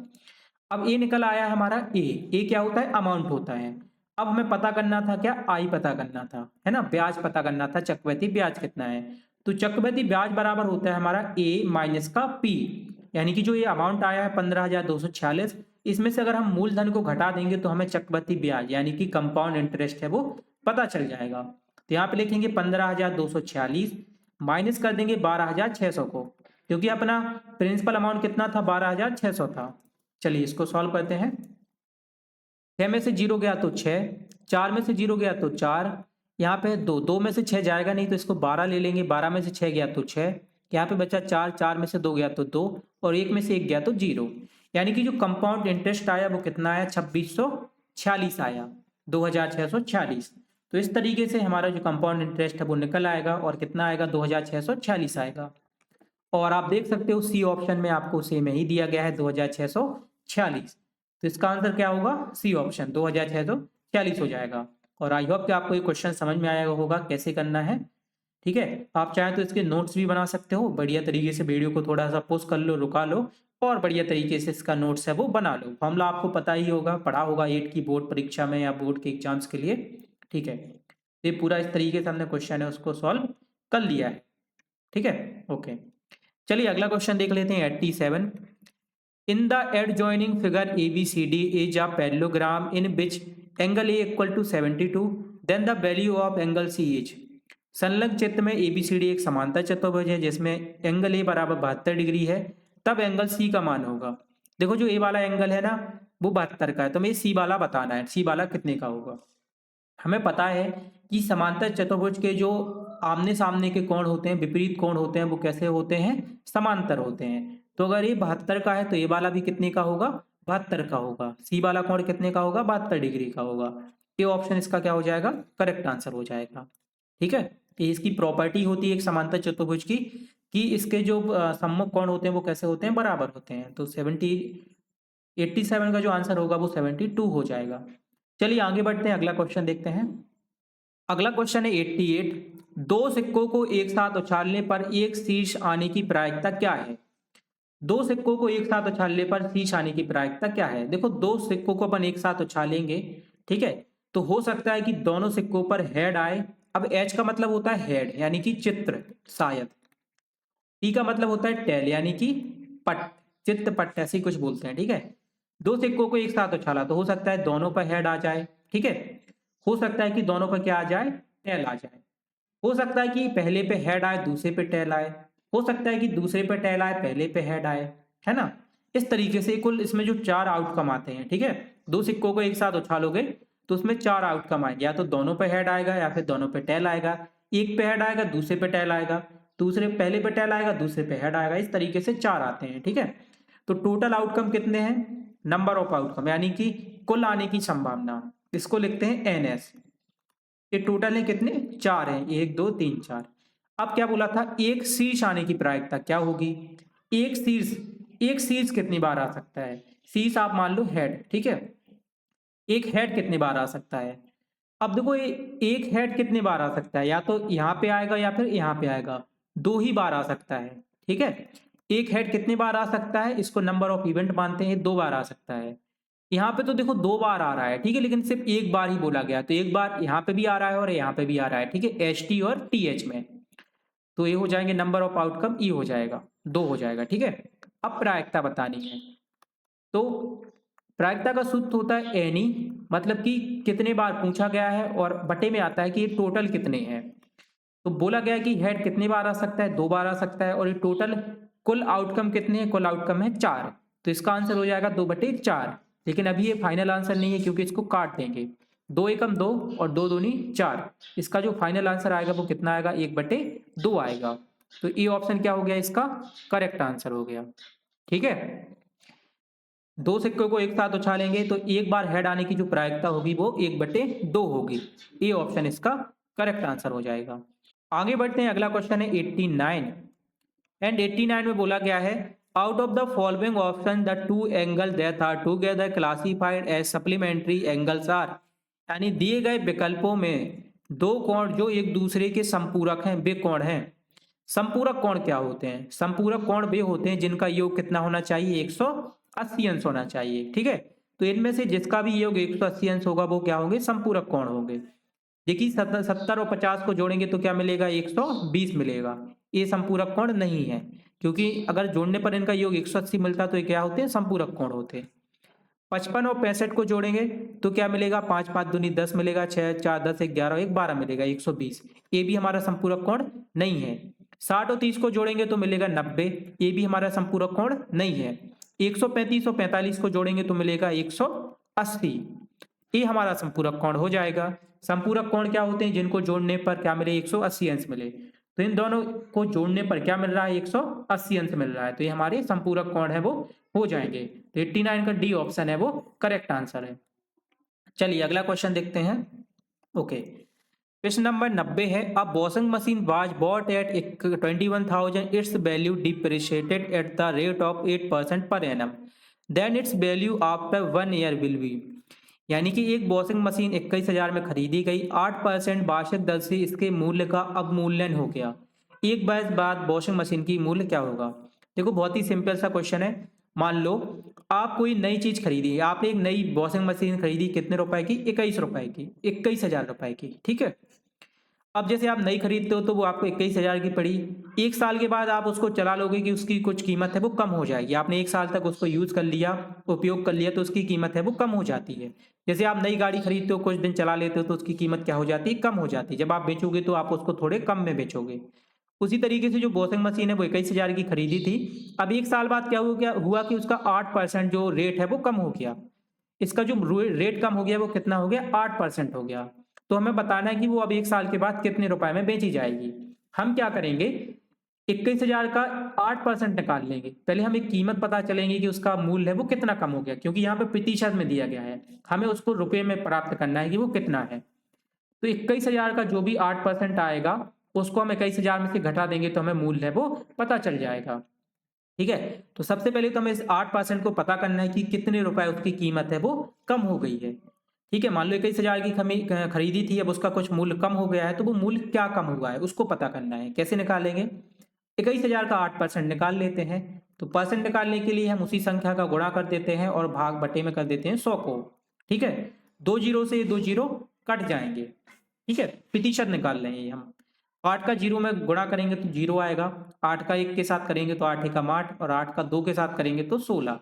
अब ए निकल आया है हमारा। ए क्या होता है? अमाउंट होता है। अब हमें पता करना था क्या? आई पता करना था, है ना, ब्याज पता करना था, चक्रवृद्धि ब्याज कितना है। तो चक्रवृद्धि ब्याज बराबर होता है हमारा ए माइनस का पी, यानी कि जो ये अमाउंट आया है 15,246, इसमें से अगर हम मूलधन को घटा देंगे तो हमें चक्रवृद्धि ब्याज यानी कि कंपाउंड इंटरेस्ट है वो पता चल जाएगा। तो यहाँ पे लिखेंगे 15,246 माइनस कर देंगे 12,600 को, क्योंकि अपना प्रिंसिपल अमाउंट कितना था? 12,600 था। चलिए इसको सॉल्व करते हैं। 6 में से 0 गया तो 6, 4 में से 0 गया तो 4, यहाँ पे 2 में से 6 जाएगा नहीं तो इसको 12 ले लेंगे। 12 में से 6 गया तो 6, यहाँ पे बचा 4, 4 में से 2 गया तो 2, और 1 में से 1 गया तो 0। यानी कि जो कंपाउंड इंटरेस्ट आया वो कितना आया? 2646 आया, 2,646। तो इस तरीके से हमारा जो कंपाउंड इंटरेस्ट है वो निकल आएगा, और कितना आएगा? 2,646 आएगा। और आप देख सकते हो सी ऑप्शन में आपको सेम ही दिया गया है, 2,646। तो इसका आंसर क्या होगा? सी ऑप्शन 2,646 हो जाएगा। और आई होप कि आपको ये क्वेश्चन समझ में आया होगा कैसे करना है। ठीक है, आप चाहें तो इसके नोट्स भी बना सकते हो, बढ़िया तरीके से वीडियो को थोड़ा सा पॉज कर लो, रुका लो, और बढ़िया तरीके से इसका नोट्स है वो बना लो। फॉर्मूला आपको पता ही होगा, पढ़ा होगा 8 की बोर्ड परीक्षा में या बोर्ड के एग्जाम्स के लिए। ठीक है, ये पूरा इस तरीके से हमने क्वेश्चन है उसको सॉल्व कर लिया है। ठीक है, ओके। चलिए अगला क्वेश्चन देख लेते हैं। 87, in the adjoining figure ABCD is a parallelogram in which angle A equal to 72, then the value of angle C is. संलग्न चित्र में ABCD एक समांतर चतुर्भुज है जिसमें एंगल A बराबर 72 डिग्री है, तब एंगल C का मान होगा। देखो जो A वाला एंगल है ना वो 72 का है, तो हमें C वाला बताना है, C वाला कितने का होगा। हमें पता है कि समांतर चतुर्भुज के जो आमने सामने के कोण होते हैं, विपरीत कोण होते हैं, वो कैसे होते हैं? समांतर होते हैं। तो अगर ये 72 का है तो ये वाला भी कितने का होगा? 72 का होगा। सी वाला कोण कितने का होगा? 72 डिग्री का होगा। ये ऑप्शन इसका क्या हो जाएगा? करेक्ट आंसर हो जाएगा। ठीक है, ये इसकी प्रॉपर्टी होती है एक समांतर चतुर्भुज की, कि इसके जो सम्मुख कोण होते हैं वो कैसे होते हैं? बराबर होते हैं। तो 87 का जो आंसर होगा वो 72 हो जाएगा। चलिए आगे बढ़ते हैं, अगला क्वेश्चन देखते हैं। अगला क्वेश्चन है 88, दो सिक्कों को एक साथ उछालने पर एक शीर्ष आने की प्रायिकता क्या है? दो सिक्कों को एक साथ उछालने पर शीर्ष आने की प्रायिकता क्या है? देखो दो सिक्कों को अपन एक साथ उछालेंगे, ठीक है, तो हो सकता है कि दोनों सिक्कों पर हेड आए। अब एच का मतलब होता है हेड यानी कि चित्र, शायद। टी का मतलब होता है टेल यानी कि पट, चित्र पट, ऐसे ही कुछ बोलते हैं। ठीक है, दो सिक्कों को एक साथ उछाला तो हो सकता है दोनों पर हेड आ जाए, ठीक है। हो सकता है कि दोनों पर क्या आ जाए, टेल आ जाए। हो सकता है कि पहले पे हेड आए दूसरे पे टेल आए। हो सकता है कि दूसरे पे टेल आए पहले पे हेड आए, है ना। इस तरीके से कुल इसमें जो चार आउटकम आते हैं, ठीक है। दो सिक्कों को एक साथ उछालोगे तो उसमें चार आउटकम आएंगे, या तो दोनों पे हेड आएगा या फिर दोनों पे टेल आएगा। एक पे हेड आएगा दूसरे पे टेल आएगा, दूसरे पहले पे टेल आएगा दूसरे पे हेड आएगा। इस तरीके से चार आते हैं, ठीक है। तो टोटल आउटकम कितने हैं, नंबर ऑफ आउटकम यानी कि कुल आने की संभावना, इसको लिखते हैं एनएस। ये टोटल है कितने, चार हैं, एक दो तीन चार। अब क्या बोला था, एक शीर्ष आने की प्रायिकता क्या होगी। एक शीर्ष, एक शीर्ष कितनी बार आ सकता है, शीर्ष आप मान लो हेड, ठीक है। एक हेड कितनी बार आ सकता है। अब देखो एक हेड कितनी बार आ सकता है, या तो यहाँ पे आएगा या फिर यहाँ पे आएगा, दो ही बार आ सकता है, ठीक है। एक हेड कितनी बार आ सकता है, इसको नंबर ऑफ इवेंट मानते हैं, दो बार आ सकता है। यहाँ पे तो देखो दो बार आ रहा है, ठीक है, लेकिन सिर्फ एक बार ही बोला गया, तो एक बार यहाँ पे भी आ रहा है और यहाँ पे भी आ रहा है, ठीक है, एच टी और टी एच में। तो ये हो जाएंगे नंबर ऑफ आउटकम, ई हो जाएगा, दो हो जाएगा, ठीक है। अब प्रायिकता बतानी है, तो प्रायिकता का सूत्र होता है एनी, मतलब कि कितने बार पूछा गया है, और बटे में आता है कि ये टोटल कितने हैं। तो बोला गया कि हेड कितनी बार आ सकता है, दो बार आ सकता है, और ये टोटल कुल आउटकम कितने हैं, कुल आउटकम है चार। तो इसका आंसर हो जाएगा दो बटे चार। लेकिन अभी ये फाइनल आंसर नहीं है क्योंकि इसको काट देंगे, दो एकम दो और दो दूनी चार। इसका जो फाइनल आंसर आएगा वो कितना आएगा, एक बटे दो आएगा। तो ये ऑप्शन क्या हो गया, इसका करेक्ट आंसर हो गया, ठीक है। दो सिक्कों को एक साथ उछालेंगे तो एक बार हेड आने की जो प्रायिकता होगी वो एक बटे दो होगी। ये ऑप्शन इसका करेक्ट आंसर हो जाएगा। आगे बढ़ते हैं, अगला क्वेश्चन है 89 एंड 89 में बोला गया है out of the following option the two angle that are together classified as supplementary angles are, यानी दिए गए विकल्पों में दो कोण जो एक दूसरे के संपूरक हैं वे कोण हैं। संपूरक कोण क्या होते हैं, संपूरक कोण वे होते हैं जिनका योग कितना होना चाहिए, 180 अंश होना चाहिए, ठीक है। तो इनमें से जिसका भी योग 180 अंश होगा वो क्या होंगे, संपूरक कोण होंगे। देखिए 70 और 50 को जोड़ेंगे तो क्या मिलेगा, 120 मिलेगा। ये संपूरक कोण नहीं है, क्योंकि अगर जोड़ने पर इनका योग 180 मिलता तो ये क्या होते हैं, संपूरक कोण होते हैं। 55 और 65 को जोड़ेंगे तो क्या मिलेगा, 5 5 दूनी 10 मिलेगा, 6 4 10 11 1 12 मिलेगा, 120। ये भी हमारा संपूरक कोण नहीं है। 60 और 30 को जोड़ेंगे तो मिलेगा 90, ये भी हमारा संपूरक कोण नहीं है। 135 और 45 को जोड़ेंगे तो मिलेगा 180, ये हमारा संपूरक कोण हो जाएगा। संपूरक कोण क्या होते हैं, जिनको जोड़ने पर क्या मिले, 180 अंश मिले। तो इन दोनों को जोड़ने पर क्या मिल रहा है, 180 अंश मिल रहा है। तो ये हमारे संपूरक कोण है वो हो जाएंगे। तो 89 का डी ऑप्शन है वो करेक्ट आंसर है। चलिए अगला क्वेश्चन देखते हैं। ओके, क्वेश्चन नंबर 90 है a washing machine was bought at 21,000, its value depreciated at the rate of 8% per annum, then its value after 1 year will be. यानी कि एक वॉशिंग मशीन 21,000 में खरीदी गई, 8% वार्षिक दर से इसके मूल्य का अवमूल्यन हो गया, एक वर्ष बाद वॉशिंग मशीन की मूल्य क्या होगा। देखो बहुत ही सिंपल सा क्वेश्चन है। मान लो आप कोई नई चीज खरीदी, आपने एक नई वॉशिंग मशीन खरीदी, कितने रुपए की, 21 रुपए की, 21,000 रुपए की, ठीक है। अब जैसे आप नई खरीदते हो तो वो आपको 21,000 की पड़ी। एक साल के बाद आप उसको चला लोगे कि उसकी कुछ कीमत है वो कम हो जाएगी। आपने एक साल तक उसको यूज कर लिया, उपयोग कर लिया, तो उसकी कीमत है वो कम हो जाती है। जैसे आप नई गाड़ी खरीदते हो, कुछ दिन चला लेते हो तो उसकी कीमत क्या हो जाती है, कम हो जाती है। जब आप बेचोगे तो आप उसको थोड़े कम में बेचोगे। उसी तरीके से जो वॉशिंग मशीन है वो 21,000 की खरीदी थी। अब एक साल बाद क्या हुआ कि उसका 8% जो रेट है वो कम हो गया। इसका जो रेट कम हो गया वो कितना हो गया, 8% हो गया। तो हमें बताना है कि वो अब एक साल के बाद कितने रुपए में बेची जाएगी। हम क्या करेंगे, 21,000 का 8% निकाल लेंगे। पहले हमें कीमत पता चलेंगे कि उसका मूल्य है वो कितना कम हो गया, क्योंकि यहाँ पे प्रतिशत में दिया गया है, हमें उसको रुपए में प्राप्त करना है कि वो कितना है। तो 21,000 का जो भी 8% आएगा उसको हम 21,000 में से घटा देंगे तो हमें मूल्य है वो पता चल जाएगा, ठीक है। तो सबसे पहले तो हमें इस 8% को पता करना है कि कितने रुपए उसकी कीमत है वो कम हो गई है, ठीक है। मान लो 21,000 की खरीदी थी, अब उसका कुछ मूल्य कम हो गया है, तो वो मूल्य क्या कम हुआ है उसको पता करना है। कैसे निकालेंगे, 21,000 का 8% निकाल लेते हैं। तो परसेंट निकालने के लिए हम उसी संख्या का गुणा कर देते हैं और भाग बटे में कर देते हैं 100 को, ठीक है। दो जीरो से दो जीरो कट जाएंगे, ठीक है। प्रतिशत निकाल लेंगे हम। 8 का जीरो में गुणा करेंगे तो जीरो आएगा, 8 का 1 के साथ करेंगे तो 8 एकम 8, और 8 का 2 के साथ करेंगे तो 16।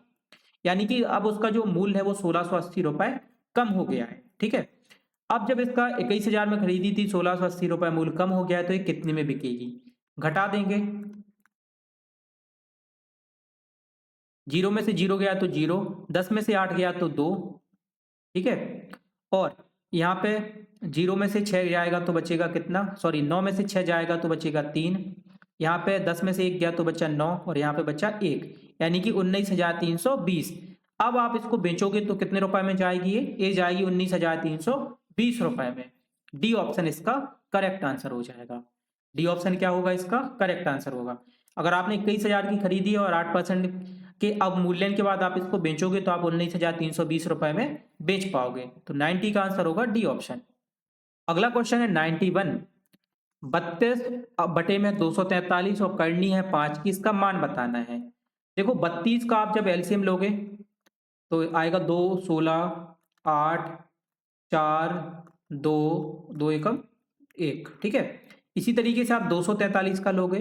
यानी कि अब उसका जो मूल्य है वो 1680 रुपए कम हो गया है। ठीक है, अब जब इसका 21,000 में खरीदी थी, 1680 रुपए मूल्य कम हो गया है, तो ये कितने में बिकेगी? घटा देंगे, जीरो में से जीरो गया तो जीरो, 10 में से 8 गया तो 2। ठीक है, और यहाँ पे जीरो में से 6 जाएगा तो बचेगा कितना, सॉरी 9 में से 6 जाएगा तो बचेगा 3। यहाँ पे 10 में से 1 गया तो बचा 9 और यहाँ पे बचा 1, यानी कि 19,320। अब आप इसको बेचोगे तो कितने रुपए में जाएगी? ये जाएगी 19,320 रुपए में। डी ऑप्शन इसका करेक्ट आंसर हो जाएगा। डी ऑप्शन क्या होगा? इसका करेक्ट आंसर होगा। अगर आपने 21,000 की खरीदी है और 8% के अवमूल्यन के बाद आप इसको बेचोगे तो आप 19,320 रुपए में बेच पाओगे। तो 90 का आंसर होगा डी ऑप्शन। अगला क्वेश्चन है 91। 32 बटे में 243 और करनी है 5 की, इसका मान बताना है। देखो 32 का आप जब एलसीएम लोगे तो आएगा 2, 16, 8, 4, 2, 2 एकम 1। ठीक है, इसी तरीके से आप 243 का लोगे,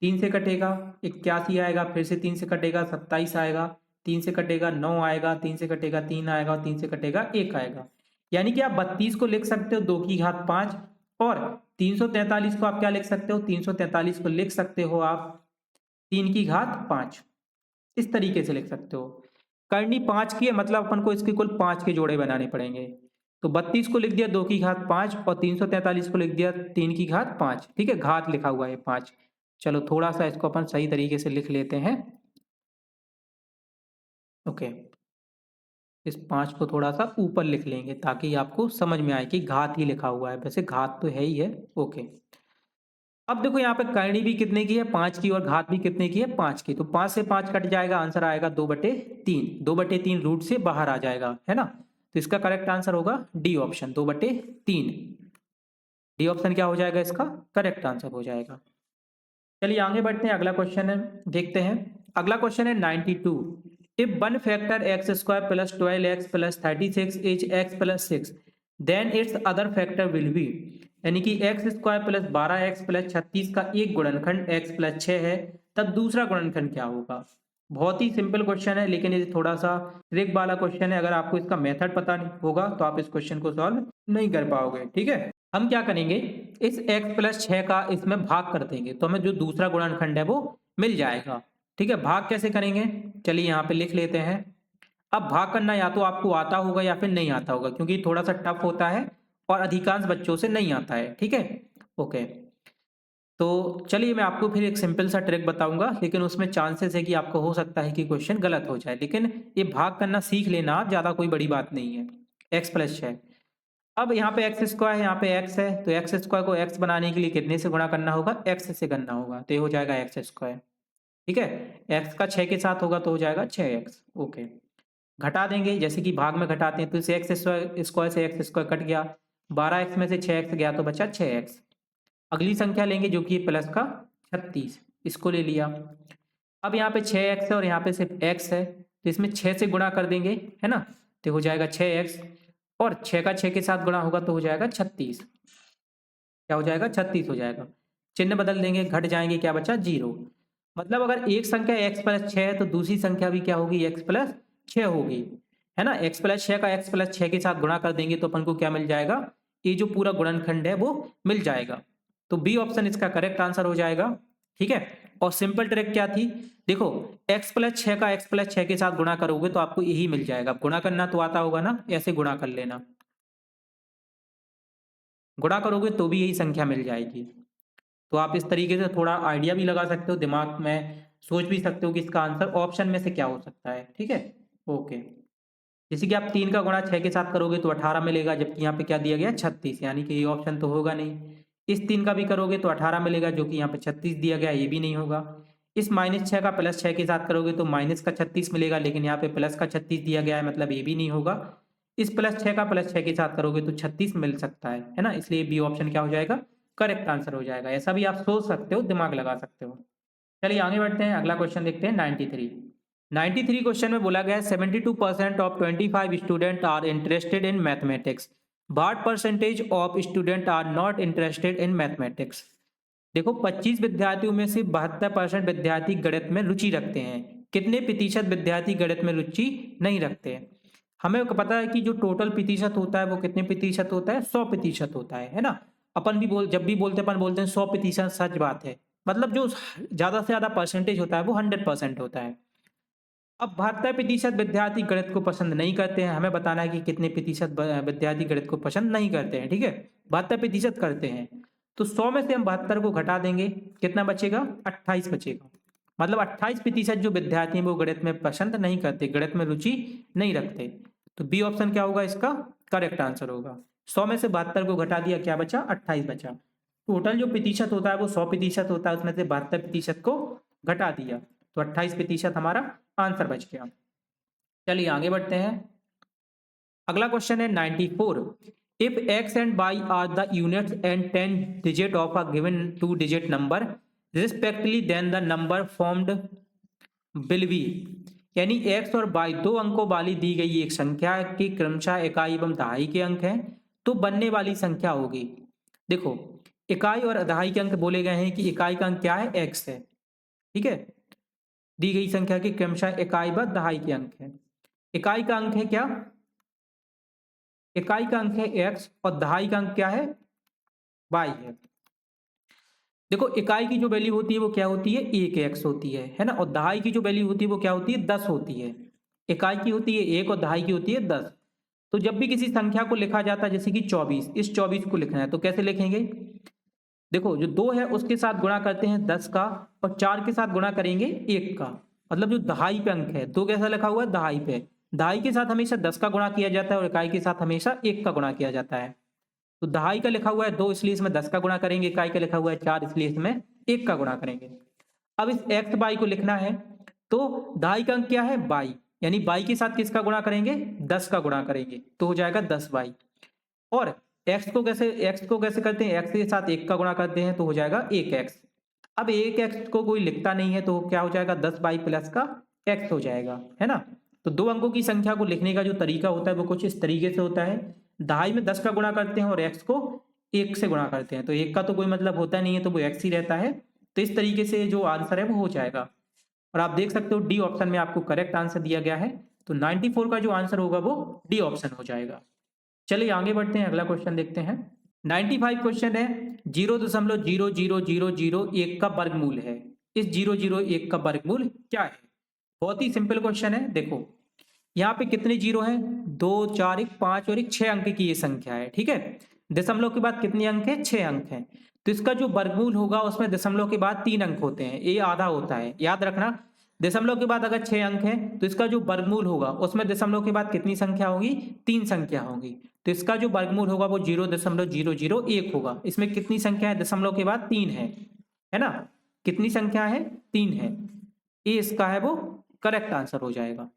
3 से कटेगा 81 आएगा, फिर से 3 से कटेगा 27 आएगा, 3 से कटेगा 9 आएगा, 3 से कटेगा 3 आएगा और 3 से कटेगा 1 आएगा। यानी कि आप 32 को लिख सकते हो 2 की घात 5 और 343 को आप क्या लिख सकते हो? 343 को लिख सकते हो आप 3 की घात 5। इस तरीके से लिख सकते हो। करनी 5 की है, मतलब अपन को इसके कुल 5 के जोड़े बनाने पड़ेंगे। तो 32 को लिख दिया 2 की घात 5 और 343 को लिख दिया 3 की घात 5। ठीक है, घात लिखा हुआ है 5। चलो थोड़ा सा इसको अपन सही तरीके से लिख लेते हैं। ओके, इस 5 को थोड़ा सा ऊपर लिख लेंगे ताकि आपको समझ में आए कि घात ही लिखा हुआ है, वैसे घात तो है ही है। ओके, अब देखो यहाँ पे करनी भी कितने की है? 5 की, और घात भी कितने की है? 5 की। तो 5 से 5 कट जाएगा, आंसर आएगा 2/3। 2/3 रूट से बाहर आ जाएगा, है ना? तो इसका करेक्ट आंसर होगा डी ऑप्शन, 2/3। डी ऑप्शन क्या हो जाएगा? इसका करेक्ट आंसर हो जाएगा। चलिए आगे बढ़ते हैं, अगला क्वेश्चन है, देखते हैं। अगला क्वेश्चन है 92। If one factor x square plus 12x plus 36 is x plus 6, then its other factor will be. यानी कि x square plus 12x plus 36 का एक गुणनखंड x प्लस 6 है, तब दूसरा गुणनखंड क्या होगा? बहुत ही सिंपल क्वेश्चन है, लेकिन ये थोड़ा सा ट्रिक वाला क्वेश्चन है। अगर आपको इसका मेथड पता नहीं होगा तो आप इस क्वेश्चन को सॉल्व नहीं कर पाओगे। ठीक है, हम क्या करेंगे, इस x प्लस 6 का इसमें भाग कर देंगे तो हमें जो दूसरा गुणनखंड है वो मिल जाएगा। ठीक है, भाग कैसे करेंगे? चलिए यहाँ पे लिख लेते हैं। अब भाग करना या तो आपको आता होगा या फिर नहीं आता होगा, क्योंकि थोड़ा सा टफ होता है और अधिकांश बच्चों से नहीं आता है। ठीक है, ओके, तो चलिए मैं आपको फिर एक सिंपल सा ट्रिक बताऊंगा, लेकिन उसमें चांसेस है कि आपको हो सकता है कि क्वेश्चन गलत हो जाए, लेकिन ये भाग करना सीख लेना आप, ज़्यादा कोई बड़ी बात नहीं है। x प्लस 6, अब यहाँ पे एक्स स्क्वायर है, यहाँ पे x है, तो एक्स स्क्वायर को x बनाने के लिए कितने से गुणा करना होगा? x से करना होगा, तो ये हो जाएगा एक्स स्क्वायर। ठीक है, x का 6 के साथ होगा तो हो जाएगा 6x। ओके, घटा देंगे, जैसे कि भाग में घटाते हैं, तो इसे एक्स स्क्वायर से एक्स स्क्वायर कट गया, 12x में से 6x गया तो बचा 6x। अगली संख्या लेंगे जो कि प्लस का 36, इसको ले लिया। अब यहाँ पे 6x है और यहाँ पे सिर्फ x है, तो इसमें 6 से गुणा कर देंगे, है ना? तो हो जाएगा 6x और 6 का 6 के साथ गुणा होगा तो हो जाएगा 36। क्या हो जाएगा? 36 हो जाएगा। चिन्ह बदल देंगे, घट जाएंगे, क्या बचा? 0। मतलब अगर एक संख्या x प्लस 6 है तो दूसरी संख्या भी क्या होगी? x प्लस 6 होगी, है ना? x प्लस 6 का x प्लस 6 के साथ गुणा कर देंगे तो अपन को क्या मिल जाएगा? ये जो पूरा गुणनखंड है वो मिल जाएगा। तो बी ऑप्शन इसका करेक्ट आंसर हो जाएगा। ठीक है, और सिंपल ट्रिक क्या थी? देखो x प्लस 6 का x प्लस 6 के साथ गुणा करोगे तो आपको यही मिल जाएगा। गुणा करना तो आता होगा ना, ऐसे गुणा कर लेना, गुणा करोगे तो भी यही संख्या मिल जाएगी। तो आप इस तरीके से थोड़ा आइडिया भी लगा सकते हो, दिमाग में सोच भी सकते हो कि इसका आंसर ऑप्शन में से क्या हो सकता है। ठीक है, ओके, जैसे कि आप 3 का गुणा 6 के साथ करोगे तो 18 मिलेगा, जबकि यहाँ पे क्या दिया गया? 36, यानी कि ये ऑप्शन तो होगा नहीं। इस 3 का भी करोगे तो 18 मिलेगा, जो कि यहाँ पे 36 दिया गया, ये भी नहीं होगा। इस -6 का प्लस 6 के साथ करोगे तो माइनस का 36 मिलेगा, लेकिन यहाँ पे प्लस का 36 दिया गया है, मतलब ये भी नहीं होगा। इस प्लस 6 का प्लस 6 के साथ करोगे तो 36 मिल सकता है ना? इसलिए बी ऑप्शन क्या हो जाएगा? करेक्ट आंसर हो जाएगा। ऐसा भी आप सोच सकते हो, दिमाग लगा सकते हो। चलिए आगे बढ़ते हैं, अगला क्वेश्चन देखते हैं 93। 93 क्वेश्चन में बोला गया है 72% of 25 student are interested in mathematics, but percentage of student are not interested in mathematics. देखो 25 विद्यार्थियों में से 72% विद्यार्थी गणित में रुचि रखते हैं, कितने प्रतिशत विद्यार्थी गणित में रुचि नहीं रखते हैं। हमें पता है कि जो टोटल प्रतिशत होता है वो कितने प्रतिशत होता है, 100% होता है ना। अपन भी जब भी बोलते हैं अपन बोलते हैं 100% सच बात है, मतलब जो ज्यादा से ज्यादा परसेंटेज होता है वो 100% होता है। अब 72% विद्यार्थी गणित को पसंद नहीं करते हैं, हमें बताना है कि कितने प्रतिशत विद्यार्थी गणित को पसंद नहीं करते हैं। ठीक है, 72% करते हैं, तो 100 में से हम 72 को घटा देंगे, कितना बचेगा, 28 बचेगा। मतलब 28% जो विद्यार्थी हैं वो गणित में पसंद नहीं करते, गणित में रुचि नहीं रखते। तो बी ऑप्शन क्या होगा, इसका करेक्ट आंसर होगा। 100 में से 72 को घटा दिया, क्या बचा, 28 बचा। टोटल जो प्रतिशत होता है वो 100% होता है, उसमें से 72% को घटा दिया, तो 28% हमारा आंसर बच गया। चलिए आगे बढ़ते हैं। अगला क्वेश्चन है 94। If x and y are the units and 10 digit of a given 2 digit number respectively then the number formed will be. यानी x और y दो अंकों वाली दी गई एक संख्या की क्रमशः इकाई एवं दहाई के अंक हैं, तो बनने वाली संख्या होगी। देखो, इकाई और दहाई के अंक बोले गए हैं कि इकाई का अंक क्या है, x है। ठीक है, दी गई संख्या की क्रमशः इकाई व दहाई के अंक है। इकाई का अंक है क्या, इकाई का अंक है x और दहाई का अंक क्या है, y है। देखो, इकाई की जो वैल्यू होती है वो क्या होती है, 1x होती है ना। और दहाई की जो वैल्यू होती है वो क्या होती है, 10 होती है। इकाई की होती है 1 और दहाई की होती है 10। तो जब भी किसी संख्या को लिखा जाता है, जैसे कि 24, इस 24 को लिखना है तो कैसे लिखेंगे, देखो जो 2 है उसके साथ गुणा करते हैं 10 का, और 4 के साथ गुणा करेंगे 1 का। मतलब जो दहाई पे अंक है, 2 कैसा लिखा हुआ है, दहाई पे, दहाई के साथ हमेशा 10 का गुणा किया जाता है और इकाई के साथ हमेशा 1 का गुणा किया जाता है। तो दहाई का लिखा हुआ है 2, इसलिए इसमें 10 का गुणा करेंगे, इकाई का लिखा हुआ है 4, इसलिए इसमें 1 का गुणा करेंगे। अब इस एक्स बाई को लिखना है, तो दहाई का अंक क्या है, बाई, यानी बाई के साथ किसका गुणा करेंगे, 10 का गुणा करेंगे, तो हो जाएगा 10 बाई। और एक्स को कैसे करते हैं, एक्स के साथ 1 का गुणा करते हैं तो हो जाएगा 1x। अब 1x को कोई लिखता नहीं है तो क्या हो जाएगा, 10 बाई प्लस का x हो जाएगा, है ना। तो दो अंकों की संख्या को लिखने का जो तरीका होता है वो कुछ इस तरीके से होता है। दहाई में 10 का गुणा करते हैं और x को 1 से गुणा करते हैं, तो 1 का तो कोई मतलब होता नहीं है, तो वो x ही रहता है। तो इस तरीके से जो आंसर है वो हो जाएगा। और आप देख सकते हो डी ऑप्शन में आपको करेक्ट आंसर दिया गया है, तो 94 का जो आंसर होगा वो डी ऑप्शन हो जाएगा। चलिए आगे बढ़ते हैं, अगला क्वेश्चन देखते हैं। 95 क्वेश्चन है, 0.00001 का वर्गमूल है। इस 001 का वर्गमूल क्या है। बहुत ही सिंपल क्वेश्चन है। देखो यहाँ पे कितने जीरो हैं, 2 4 1 5 और 1 6 अंक की ये संख्या है। ठीक है, दशमलव के बाद कितने अंक है, 6 अंक हैं। तो इसका जो वर्गमूल होगा उसमें दशमलव के बाद 3 अंक होते हैं, ये आधा होता है, याद रखना। दशमलव के बाद अगर 6 अंक है तो इसका जो वर्गमूल होगा उसमें दशमलव के बाद कितनी संख्या होगी, 3 संख्या होगी। तो इसका जो वर्गमूल होगा वो 0.001 होगा। इसमें कितनी संख्या है, दशमलव के बाद 3 है ना। कितनी संख्या है, 3 है। ये इसका है वो करेक्ट आंसर हो जाएगा।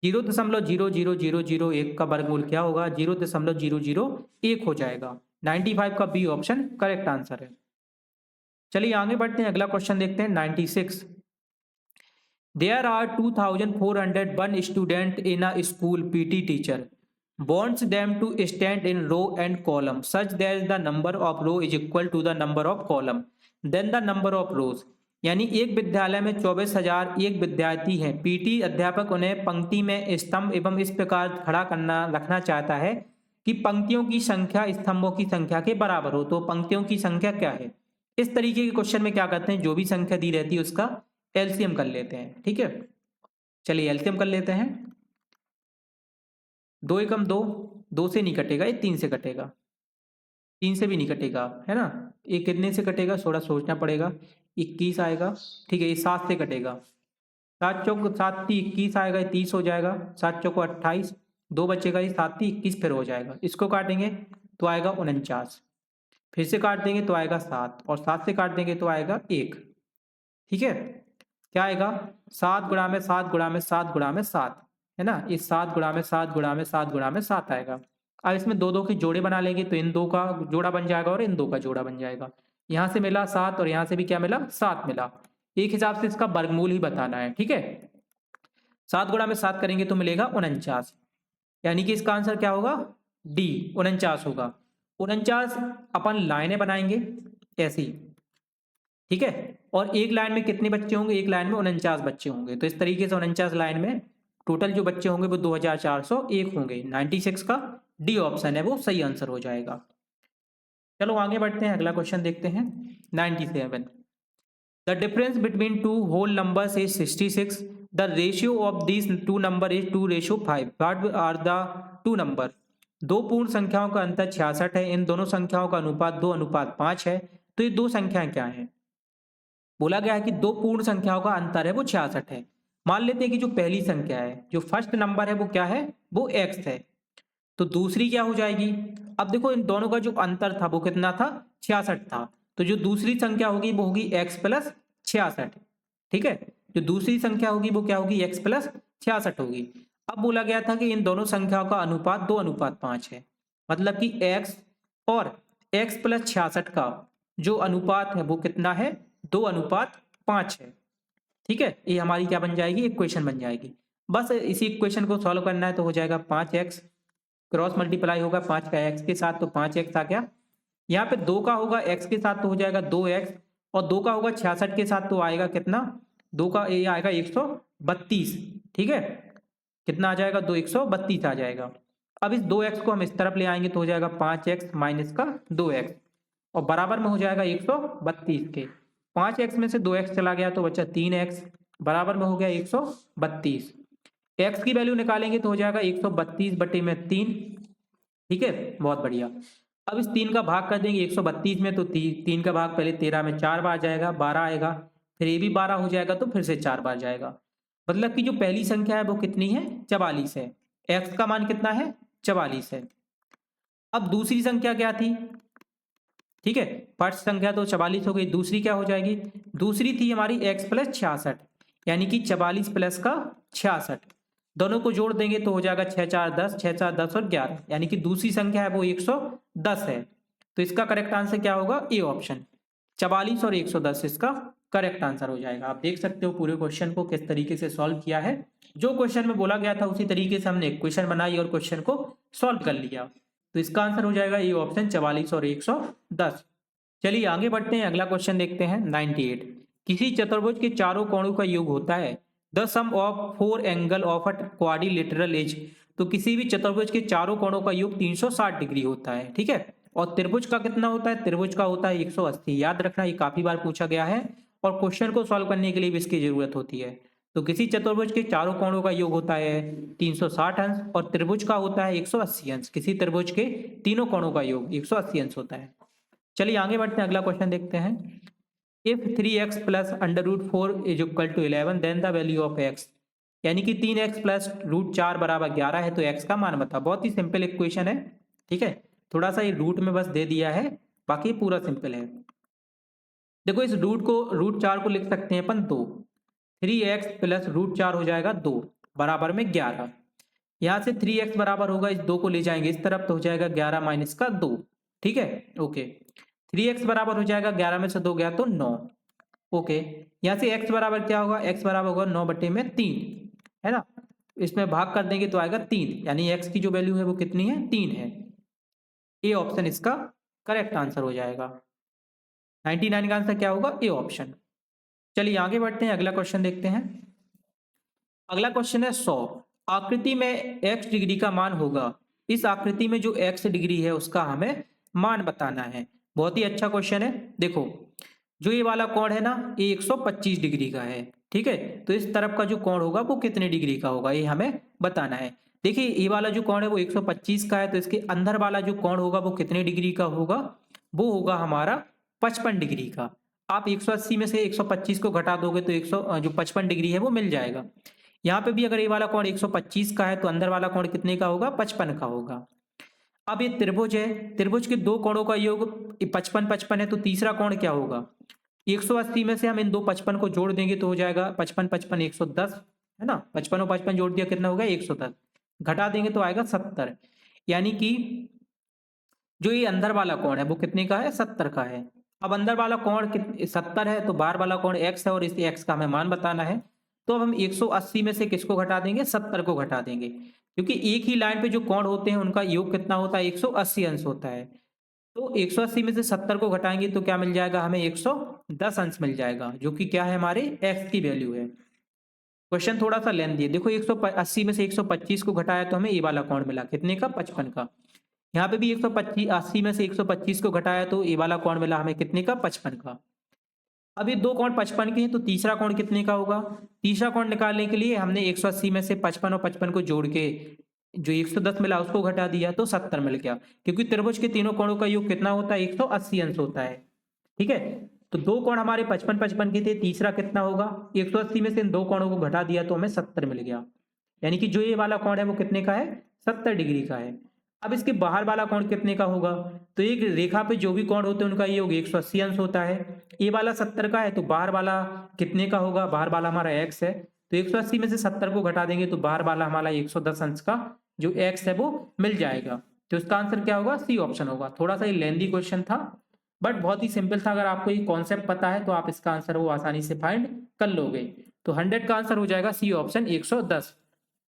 0.00001 का वर्गमूल क्या होगा, 0.001 हो जाएगा। 95 का बी ऑप्शन करेक्ट आंसर है। चलिए आगे बढ़ते हैं, अगला क्वेश्चन देखते हैं। 96। There are 2401 students in a school. PT teacher wants them to stand in row and column such that the number of row is equal to the number of column, then the number of rows। यानी एक विद्यालय में 24,001 विद्यार्थी हैं। PT अध्यापक उन्हें पंक्ति में स्तंभ एवं इस प्रकार खड़ा करना रखना चाहता है कि पंक्तियों की संख्या स्तंभों की संख्या के बराबर हो। तो पंक्तियों की संख्या क्या है, इस तरीके के क्वेश्चन में क्या करते हैं, जो भी संख्या दी रहती है उसका एलसीएम कर लेते हैं। ठीक है, चलिए एलसीएम कर लेते हैं। 2 एकम 2, 2 से नहीं कटेगा, ये 3 से कटेगा, 3 से भी नहीं कटेगा, है ना। ये कितने से कटेगा, थोड़ा सोचना पड़ेगा। 21 आएगा, ठीक है। ये 7 से कटेगा, 7 चौक 7 ती 21 आएगा, 30 हो जाएगा। 7 चौको 28, 2 बचेगा, ये 7 ती 21 फिर हो जाएगा। इसको काटेंगे तो आएगा 49, फिर से काट देंगे तो आएगा 7, और 7 से काट देंगे तो आएगा 1। ठीक है, क्या आएगा, 7 गुणा में 7 गुणा में 7 गुणा में 7, है ना। इस 7 गुणा में 7 गुणा में 7 गुणा में 7 आएगा। अब इसमें दो दो के जोड़े बना लेंगे तो इन दो का जोड़ा बन जाएगा और इन दो का जोड़ा बन जाएगा। यहाँ से मिला 7 और यहाँ से भी क्या मिला, 7 मिला। एक हिसाब से इसका वर्गमूल ही बताना है। ठीक है, 7 गुणा में 7 करेंगे तो मिलेगा 49, यानी कि इसका आंसर क्या होगा, डी 49 होगा। 49 अपन लाइनें बनाएंगे ऐसी, ठीक है। और एक लाइन में कितने बच्चे होंगे, एक लाइन में 49 बच्चे होंगे। तो इस तरीके से 49 लाइन में टोटल जो बच्चे होंगे वो 2401 होंगे। 96 का डी ऑप्शन है वो सही आंसर हो जाएगा। चलो आगे बढ़ते हैं, अगला क्वेश्चन देखते हैं। 97, the difference between two whole numbers is 66, the ratio of these two number is 2:5, what are the two number. दो पूर्ण संख्याओं का अंतर 66 है, इन दोनों संख्याओं का अनुपात 2:5 है, तो ये दो संख्याएं क्या हैं। बोला गया है कि दो पूर्ण संख्याओं का अंतर है वो 66 है। मान लेते हैं कि जो पहली संख्या है, जो फर्स्ट नंबर है वो क्या है, वो x है, तो दूसरी क्या हो जाएगी। अब देखो इन दोनों का जो अंतर था वो कितना था, 66 था, तो जो दूसरी संख्या होगी वो होगी x प्लस 66। ठीक है, जो दूसरी संख्या होगी वो क्या होगी, x प्लस 66 होगी। अब बोला गया था कि इन दोनों संख्याओं का अनुपात 2:5 है, मतलब कि x और x प्लस 66 का जो अनुपात है वो कितना है, 2:5 है। ठीक है, ये हमारी क्या बन जाएगी, इक्वेशन बन जाएगी। बस इसी इक्वेशन को सॉल्व करना है, तो हो जाएगा 5x क्रॉस मल्टीप्लाई होगा 5 का x के साथ, तो 5x आ गया। यहाँ पे 2 का होगा x के साथ तो हो जाएगा 2x, और 2 का होगा 66 के साथ तो आएगा कितना, 2 का ये आएगा 132। ठीक है, कितना आ जाएगा, 132 आ जाएगा। अब इस 2x को हम इस तरफ ले आएंगे तो हो जाएगा 5x माइनस का 2x, और बराबर में हो जाएगा 132 के। 5x में से 2x चला गया तो बचा 3x, बराबर में हो गया 132। x की वैल्यू निकालेंगे तो हो जाएगा 132/3। ठीक है, बहुत बढ़िया। अब इस 3 का भाग कर देंगे 132 में, तो 3 का भाग पहले 13 में 4 बार जाएगा, 12 आएगा, फिर ये भी 12 हो जाएगा तो फिर से 4 बार जाएगा। मतलब कि जो पहली संख्या है वो कितनी है, 44 है। x का मान कितना है, 44 है। अब दूसरी संख्या क्या थी, ठीक है, फर्स्ट संख्या तो 44 हो गई, दूसरी क्या हो जाएगी, दूसरी थी हमारी x प्लस 66, यानी कि 44 प्लस का 66, दोनों को जोड़ देंगे तो हो जाएगा 6 4 10, 6 4 10 और 11, यानी कि दूसरी संख्या है वो 110 है। तो इसका करेक्ट आंसर क्या होगा, ए ऑप्शन, 44 और 110 इसका करेक्ट आंसर हो जाएगा। आप देख सकते हो पूरे क्वेश्चन को किस तरीके से सॉल्व किया है। जो क्वेश्चन में बोला गया था उसी तरीके से हमने क्वेश्चन बनाई और क्वेश्चन को सॉल्व कर लिया। तो इसका आंसर हो जाएगा ये ऑप्शन, 44 और 110। चलिए आगे बढ़ते हैं, अगला क्वेश्चन देखते हैं 98। किसी चतुर्भुज के चारों कोणों का योग होता है the sum of 4 angle of a quadrilateral is. तो किसी भी चतुर्भुज के चारों कोणों का योग 360 डिग्री होता है। ठीक है, और त्रिभुज का कितना होता है, त्रिभुज का होता है 180। याद रखना, ये काफी बार पूछा गया है और क्वेश्चन को सॉल्व करने के लिए भी इसकी जरूरत होती है। तो किसी चतुर्भुज के चारों कोणों का योग होता है 360 अंश, और त्रिभुज का होता है 180 अंश। किसी त्रिभुज के तीनों कोणों का योग 180 अंश होता है। चलिए आगे बढ़ते हैं, अगला क्वेश्चन देखते हैं। If 3x plus √4 is equal to 11 then the value of x। यानी कि 3x प्लस √4 बराबर 11 है, तो x का मान बता। बहुत ही सिंपल इक्वेशन है। ठीक है, थोड़ा सा ये रूट में बस दे दिया है, बाकी पूरा सिंपल है। देखो इस √4 को लिख सकते हैं अपन 2, 3x प्लस √4 हो जाएगा 2 बराबर में 11। यहाँ से 3x बराबर होगा, इस 2 को ले जाएंगे इस तरफ तो हो जाएगा 11 माइनस का 2। ठीक है, ओके, 3x बराबर हो जाएगा 11 में से 2 गया तो 9। ओके, यहाँ से x बराबर क्या होगा, x बराबर होगा 9/3, है ना। इसमें भाग कर देंगे तो आएगा 3, यानी x की जो वैल्यू है वो कितनी है, 3 है। ए ऑप्शन इसका करेक्ट आंसर हो जाएगा। 99 का आंसर क्या होगा, ए ऑप्शन। चलिए आगे बढ़ते हैं, अगला क्वेश्चन देखते हैं। अगला क्वेश्चन है 100। आकृति में x डिग्री का मान होगा, इस आकृति में जो x डिग्री है उसका हमें मान बताना है। बहुत ही अच्छा क्वेश्चन है। देखो जो ये वाला कोण है ना, ये 125 डिग्री का है। ठीक है, तो इस तरफ का जो कोण होगा वो कितने डिग्री का होगा, ये हमें बताना है। देखिए ये वाला जो कोण है वो 125 का है, तो इसके अंदर वाला जो कोण होगा वो कितने डिग्री का होगा, वो होगा हमारा 55 डिग्री का। आप 180 में से 125 को घटा दोगे तो 100 जो 55 डिग्री है वो मिल जाएगा। यहाँ पे भी अगर ये वाला कोण 125 का है तो अंदर वाला कोण कितने का होगा, 55 का होगा। अब ये त्रिभुज है, त्रिभुज के दो कोणों का योग 55 55 है, तो तीसरा कोण क्या होगा, 180 में से हम इन दो 55 को जोड़ देंगे तो हो जाएगा 55 55 110, है ना। 55 और 55 जोड़ दिया कितना होगा, 110, घटा देंगे तो आएगा 70। यानी कि जो ये अंदर वाला कोण है वो कितने का है, 70 का है। अब अंदर वाला कोण 70 है, तो बाहर वाला कोण x है और इस x का हमें मान बताना है। तो अब हम 180 में से किसको घटा देंगे, 70 को घटा देंगे, क्योंकि एक ही लाइन पे जो कोण होते हैं उनका योग कितना होता है, 180 अंश होता है। तो 180 में से 70 को घटाएंगे तो क्या मिल जाएगा हमें 110 अंश मिल जाएगा, जो कि क्या है हमारे x की वैल्यू है। क्वेश्चन थोड़ा सा लेंथी है। देखो 180 में से 125 को घटाया तो हमें ये वाला कोण मिला, कितने का, 55 का। यहाँ पे भी 125 80 में से 125 को घटाया तो ये वाला कोण मिला हमें, कितने का, 55 का। अब ये दो कोण 55 के हैं तो तीसरा कोण कितने का होगा। तीसरा कोण निकालने के लिए हमने 180 में से 55 और 55 को जोड़ के जो 110 मिला उसको घटा दिया तो 70 मिल गया, क्योंकि त्रिभुज के तीनों कोणों का योग कितना होता है, 180 अंश होता है। ठीक है, तो दो कोण हमारे 55-55 के थे, तीसरा कितना होगा, 180 में से इन दो कोणों को घटा दिया तो हमें 70 मिल गया। यानी कि जो ये वाला कोण है वो कितने का है, 70 डिग्री का है। अब इसके बाहर वाला कोण कितने का होगा, तो एक रेखा पे जो भी कोण होते हैं उनका योग 180 अंश होता है। ये वाला 70 का है तो बाहर वाला कितने का होगा, बाहर वाला हमारा x है, तो 180 में से 70 को घटा देंगे तो बाहर वाला हमारा 110 अंश का जो x है वो मिल जाएगा। तो इसका आंसर क्या होगा, सी ऑप्शन होगा। थोड़ा सा ये लेंदी क्वेश्चन था बट बहुत ही सिंपल था। अगर आपको ये कॉन्सेप्ट पता है तो आप इसका आंसर वो आसानी से फाइंड कर लोगे। तो 100 का आंसर हो जाएगा सी ऑप्शन 110।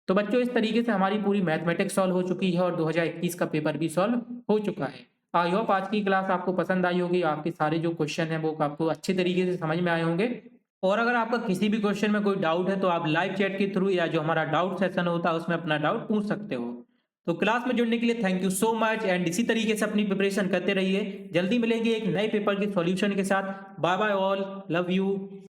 तो बच्चों इस तरीके से हमारी पूरी मैथमेटिक्स सॉल्व हो चुकी है और 2021 का पेपर भी सॉल्व हो चुका है। आई होप आज की क्लास आपको पसंद आई होगी, आपके सारे जो क्वेश्चन हैं वो आपको अच्छे तरीके से समझ में आए होंगे। और अगर आपका किसी भी क्वेश्चन में कोई डाउट है तो आप लाइव चैट के थ्रू या जो हमारा डाउट सेशन होता है उसमें अपना डाउट पूछ सकते हो। तो क्लास में जुड़ने के लिए thank you so much and इसी तरीके से अपनी प्रिपरेशन करते रहिए। जल्दी मिलेंगे एक नए पेपर के सॉल्यूशन के साथ। Bye bye all, love you.